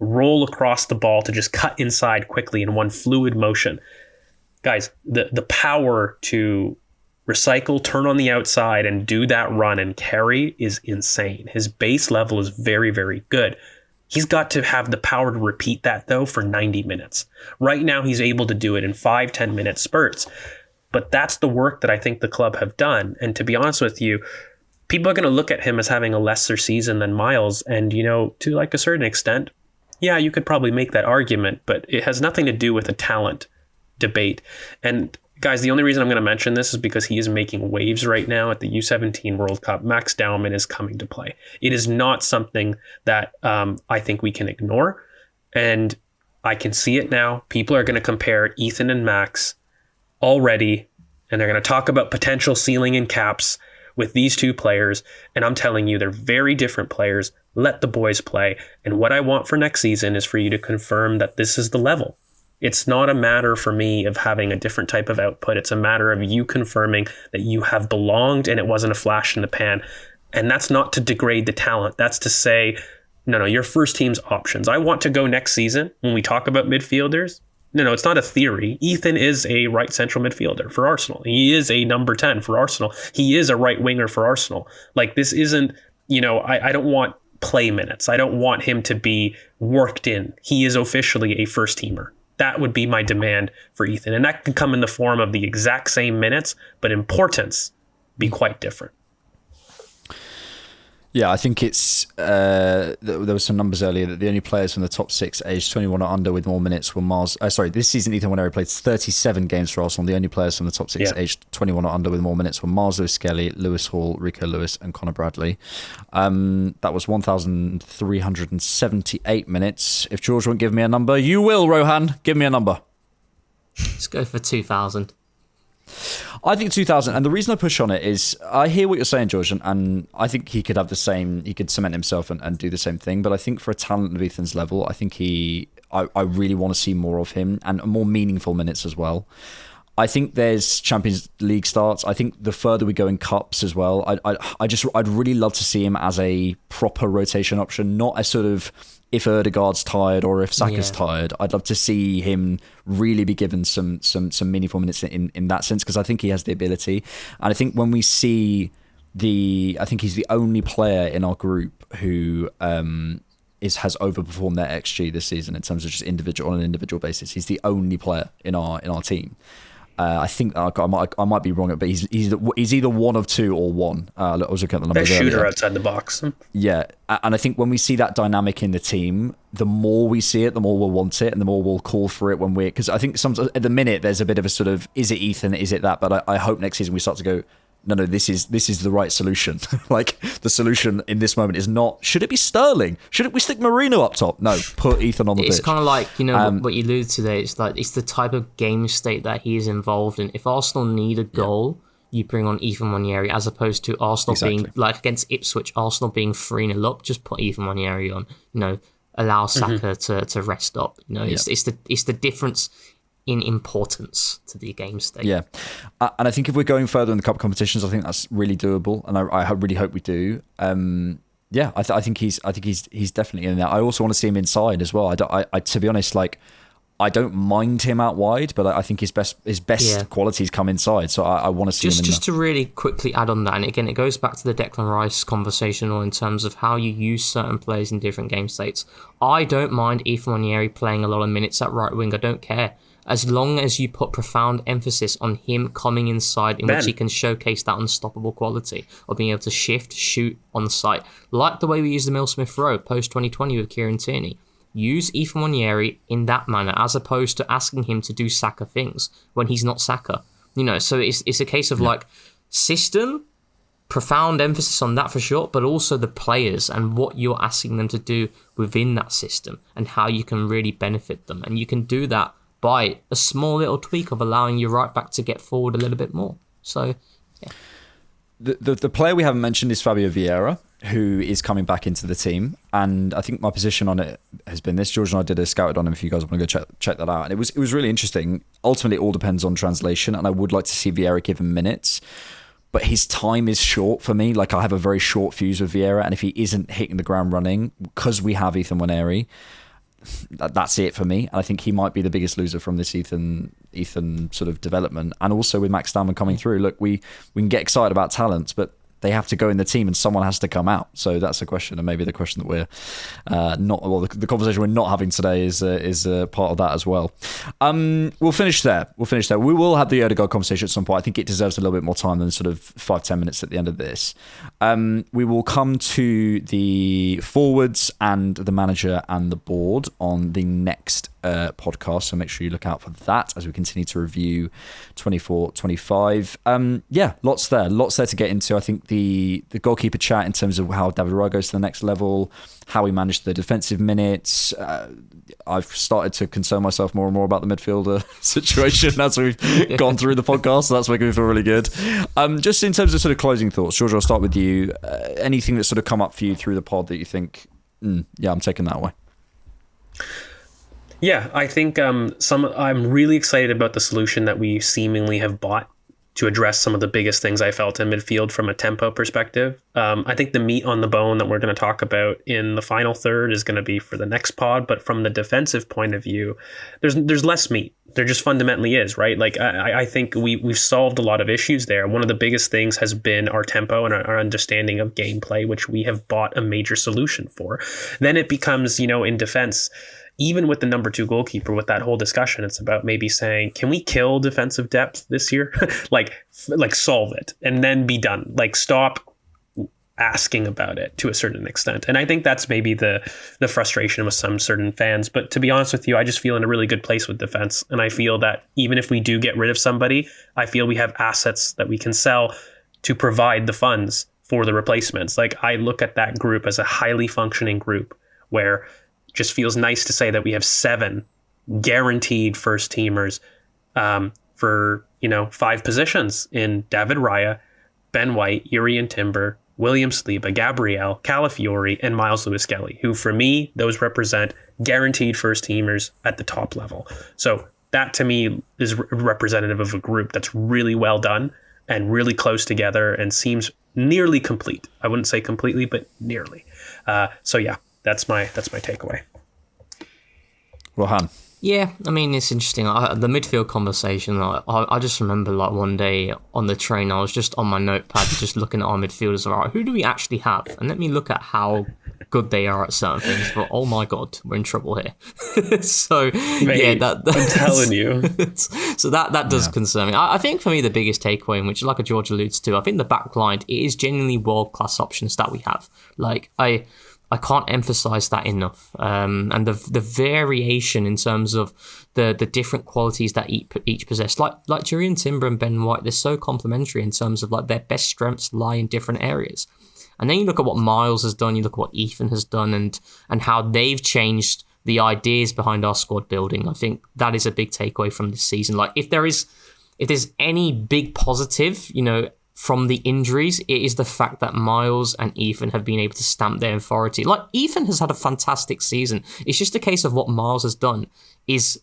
roll across the ball to just cut inside quickly in one fluid motion. Guys, the power to recycle, turn on the outside and do that run and carry is insane. His base level is very, very good. He's got to have the power to repeat that, though, for 90 minutes. Right now, he's able to do it in 5-10 minute spurts. But that's the work that I think the club have done. And to be honest with you, people are going to look at him as having a lesser season than Miles. And, you know, to like a certain extent, yeah, you could probably make that argument, but it has nothing to do with a talent debate. And guys, the only reason I'm going to mention this is because he is making waves right now at the U17 World Cup. Max Dowman is coming to play. It is not something that I think we can ignore. And I can see it now. People are going to compare Ethan and Max already, and they're going to talk about potential ceiling and caps with these two players. And I'm telling you, they're very different players. Let the boys play. And what I want for next season is for you to confirm that this is the level. It's not a matter for me of having a different type of output. It's a matter of you confirming that you have belonged and it wasn't a flash in the pan. And that's not to degrade the talent. That's to say, no, your first team's options. I want to go next season when we talk about midfielders. No, it's not a theory. Ethan is a right central midfielder for Arsenal. He is a number 10 for Arsenal. He is a right winger for Arsenal. Like, this isn't, I don't want play minutes. I don't want him to be worked in. He is officially a first teamer. That would be my demand for Ethan. And that can come in the form of the exact same minutes, but importance be quite different. Yeah, I think it's there was some numbers earlier that the only players from the top six aged 21 or under with more minutes were Miles. This season Ethan Waneri played 37 games for Arsenal. The only players from the top six aged 21 or under with more minutes were Miles Lewis-Skelly, Lewis Hall, Rico Lewis and Conor Bradley. That was 1,378 minutes. If George won't give me a number, you will, Rohan. Give me a number. Let's go for 2,000. I think 2,000, and the reason I push on it is I hear what you're saying, George, and I think he could have the same, he could cement himself and do the same thing, but I think for a talent of Ethan's level, I think I really want to see more of him and more meaningful minutes as well. I think there's Champions League starts. I think the further we go in cups as well, I'd really love to see him as a proper rotation option, not a sort of if Ødegaard's tired or if Saka's tired. I'd love to see him really be given some meaningful minutes in that sense, because I think he has the ability. And I think when we see I think he's the only player in our group who has overperformed their XG this season in terms of just on an individual basis. He's the only player in our team. I think I might be wrong, but he's either one of two or one. I was looking at the numbers. Best shooter earlier. outside the box. Yeah, and I think when we see that dynamic in the team, the more we see it, the more we'll want it, and the more we'll call for it when because I think sometimes at the minute there's a bit of a sort of, is it Ethan, is it that? But I hope next season we start to go, no, this is the right solution. Like, the solution in this moment is not, should it be Sterling? Should we stick Marino up top? No, put Ethan on the pitch. It's kind of like, what you alluded to there. It's like, it's the type of game state that he is involved in. If Arsenal need a goal, you bring on Ethan Nwaneri, as opposed to Arsenal being, like against Ipswich, Arsenal being 3-0 up, just put Ethan Nwaneri on, allow Saka to rest up. It's the difference in importance to the game state. Yeah, and I think if we're going further in the cup competitions, I think that's really doable, and I really hope we do. I think he's definitely in there. I also want to see him inside as well. I to be honest, like, I don't mind him out wide, but I think his best qualities come inside. So I want to see him in there. Just to really quickly add on that, and again, it goes back to the Declan Rice conversation, or in terms of how you use certain players in different game states. I don't mind Ethan Nwaneri playing a lot of minutes at right wing. I don't care. As long as you put profound emphasis on him coming inside, in which he can showcase that unstoppable quality of being able to shift, shoot on site. Like the way we used the Emile Smith Rowe post-2020 with Kieran Tierney. Use Ethan Nwaneri in that manner, as opposed to asking him to do Saka things when he's not Saka. So it's a case of like system, profound emphasis on that for sure, but also the players and what you're asking them to do within that system and how you can really benefit them. And you can do that by a small little tweak of allowing your right back to get forward a little bit more. So, yeah. The player we haven't mentioned is Fabio Vieira, who is coming back into the team. And I think my position on it has been this. George and I did a scouted on him if you guys want to go check that out. And it was really interesting. Ultimately, it all depends on translation, and I would like to see Vieira given minutes. But his time is short for me. Like, I have a very short fuse with Vieira, and if he isn't hitting the ground running, because we have Ethan Nwaneri, that's it for me. And I think he might be the biggest loser from this Ethan sort of development. And also with Max Stalman coming through, look, we can get excited about talents, but they have to go in the team and someone has to come out. So that's a question, and maybe the question that we're the conversation we're not having today is part of that as well. We'll finish there. We will have the Odegaard conversation at some point. I think it deserves a little bit more time than sort of 5-10 minutes at the end of this. We will come to the forwards and the manager and the board on the next podcast, so make sure you look out for that as we continue to review 24-25. Lots there to get into. I think the goalkeeper chat in terms of how David Raya goes to the next level, how we manage the defensive minutes. I've started to concern myself more and more about the midfielder situation as we've gone through the podcast, so that's making me feel really good. Just in terms of sort of closing thoughts, George, I'll start with you. Anything that's sort of come up for you through the pod that you think, I'm taking that away? Yeah, I think I'm really excited about the solution that we seemingly have bought to address some of the biggest things I felt in midfield from a tempo perspective. I think the meat on the bone that we're going to talk about in the final third is going to be for the next pod, but from the defensive point of view, there's less meat. There just fundamentally is, right? Like, I think we've solved a lot of issues there. One of the biggest things has been our tempo and our understanding of gameplay, which we have bought a major solution for. Then it becomes, in defense, even with the number 2 goalkeeper, with that whole discussion, it's about maybe saying, can we kill defensive depth this year? like solve it and then be done. Like, stop asking about it to a certain extent. And I think that's maybe the frustration with some certain fans. But to be honest with you, I just feel in a really good place with defense. And I feel that even if we do get rid of somebody, I feel we have assets that we can sell to provide the funds for the replacements. Like, I look at that group as a highly functioning group where just feels nice to say that we have 7 guaranteed first teamers for 5 positions in David Raya, Ben White, Urian Timber, William Saliba, Gabriel, Calafiori, and Miles Lewis-Skelly, who for me, those represent guaranteed first teamers at the top level. So that to me is representative of a group that's really well done and really close together and seems nearly complete. I wouldn't say completely, but nearly. That's my takeaway. Rohan. Yeah, I mean, it's interesting. The midfield conversation, I just remember like one day on the train, I was just on my notepad just looking at our midfielders. All right, who do we actually have? And let me look at how good they are at certain things. But oh my God, we're in trouble here. So, Mate, yeah, I'm telling you. So that does concern me. I think for me, the biggest takeaway, which like George alludes to, I think the back line, it is genuinely world-class options that we have. Like, I can't emphasize that enough. And the variation in terms of the different qualities that each possess, like Julian Timber and Ben White, they're so complementary in terms of like their best strengths lie in different areas. And then you look at what Miles has done, you look at what Ethan has done, and how they've changed the ideas behind our squad building. I think that is a big takeaway from this season. Like if there's any big positive, from the injuries, it is the fact that Miles and Ethan have been able to stamp their authority. Like, Ethan has had a fantastic season. It's just a case of what Miles has done is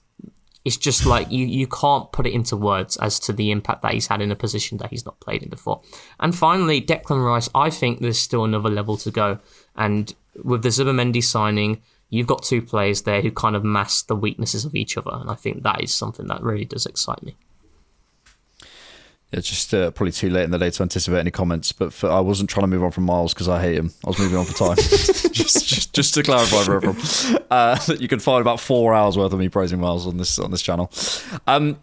it's just like you can't put it into words as to the impact that he's had in a position that he's not played in before. And finally, Declan Rice, I think there's still another level to go. And with the Zubimendi signing, you've got two players there who kind of mask the weaknesses of each other. And I think that is something that really does excite me. It's just probably too late in the day to anticipate any comments, but I wasn't trying to move on from Miles because I hate him. I was moving on for time. just to clarify for everyone, that you can find about 4 hours worth of me praising Miles on this channel.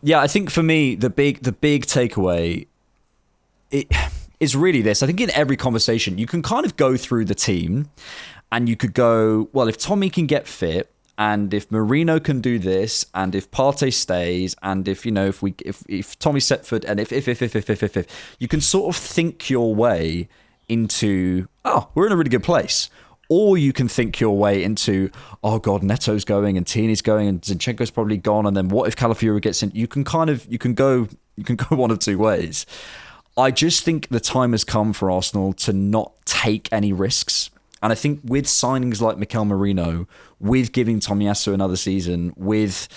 Yeah, I think for me the big takeaway is really this. I think in every conversation you can kind of go through the team, and you could go, well, if Tommy can get fit, and if Marino can do this, and if Partey stays, and if Tommy Setford, and if you can sort of think your way into, we're in a really good place. Or you can think your way into, oh God, Neto's going and Tierney's going and Zinchenko's probably gone, and then what if Calafiori gets in? You can go one of two ways. I just think the time has come for Arsenal to not take any risks. And I think with signings like Mikel Merino, with giving Tomiyasu another season, with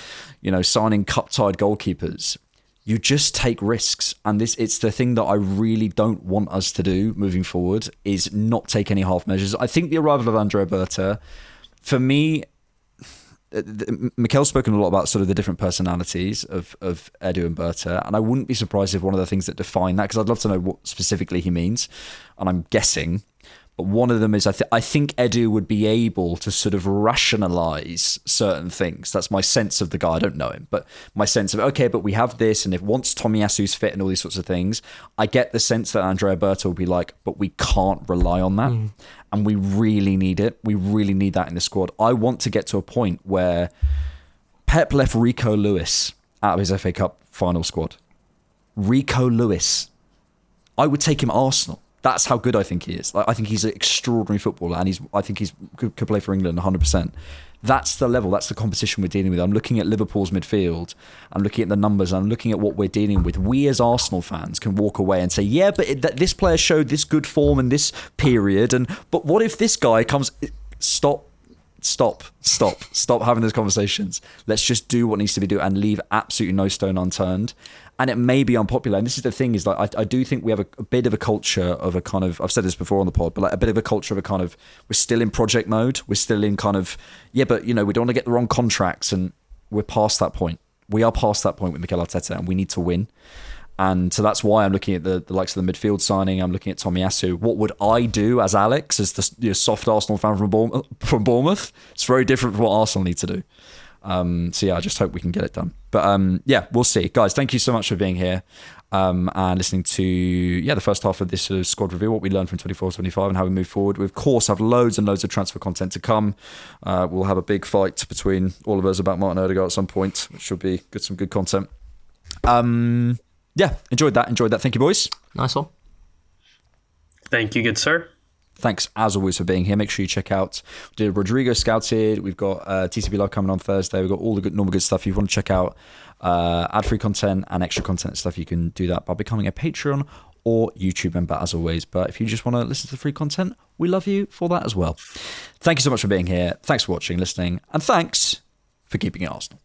signing cup-tied goalkeepers, you just take risks. And it's the thing that I really don't want us to do moving forward, is not take any half measures. I think the arrival of Andrea Berta, for me, Mikel's spoken a lot about sort of the different personalities of Edu and Berta, and I wouldn't be surprised if one of the things that define that, because I'd love to know what specifically he means, and I'm guessing. But one of them is I think Edu would be able to sort of rationalise certain things. That's my sense of the guy. I don't know him, but my sense of, okay, but we have this, and if once Tomiyasu's fit and all these sorts of things, I get the sense that Andrea Berta will be like, but we can't rely on that. And we really need it. We really need that in the squad. I want to get to a point where Pep left Rico Lewis out of his FA Cup final squad. Rico Lewis. I would take him Arsenal. That's how good I think he is. I think he's an extraordinary footballer, and I think he's could play for England 100%. That's the level. That's the competition we're dealing with. I'm looking at Liverpool's midfield. I'm looking at the numbers. I'm looking at what we're dealing with. We as Arsenal fans can walk away and say, yeah, but this player showed this good form in this period. But what if this guy comes? Stop having those conversations. Let's just do what needs to be done and leave absolutely no stone unturned. And it may be unpopular. And this is the thing, is like I do think we have a bit of a culture of a kind of, I've said this before on the pod, but like a bit of a culture of a kind of, we're still in project mode. We're still in kind of, yeah, but we don't want to get the wrong contracts, and we're past that point. We are past that point with Mikel Arteta, and we need to win. And so that's why I'm looking at the likes of the midfield signing. I'm looking at Tomiyasu. What would I do as Alex, as the soft Arsenal fan from Bournemouth? It's very different from what Arsenal need to do. So yeah, I just hope we can get it done. But yeah, we'll see. Guys, thank you so much for being here and listening to the first half of this sort of squad review, what we learned from 24-25 and how we move forward. We, of course, have loads and loads of transfer content to come. We'll have a big fight between all of us about Martin Odegaard at some point, which should be some good content. Yeah, enjoyed that. Thank you, boys. Nice one. Thank you, good sir. Thanks, as always, for being here. Make sure you check out, we did Rodrigo Scouted. We've got TCB Live coming on Thursday. We've got all the normal good stuff. If you want to check out ad-free content and extra content and stuff, you can do that by becoming a Patreon or YouTube member, as always. But if you just want to listen to the free content, we love you for that as well. Thank you so much for being here. Thanks for watching, listening, and thanks for keeping it Arsenal.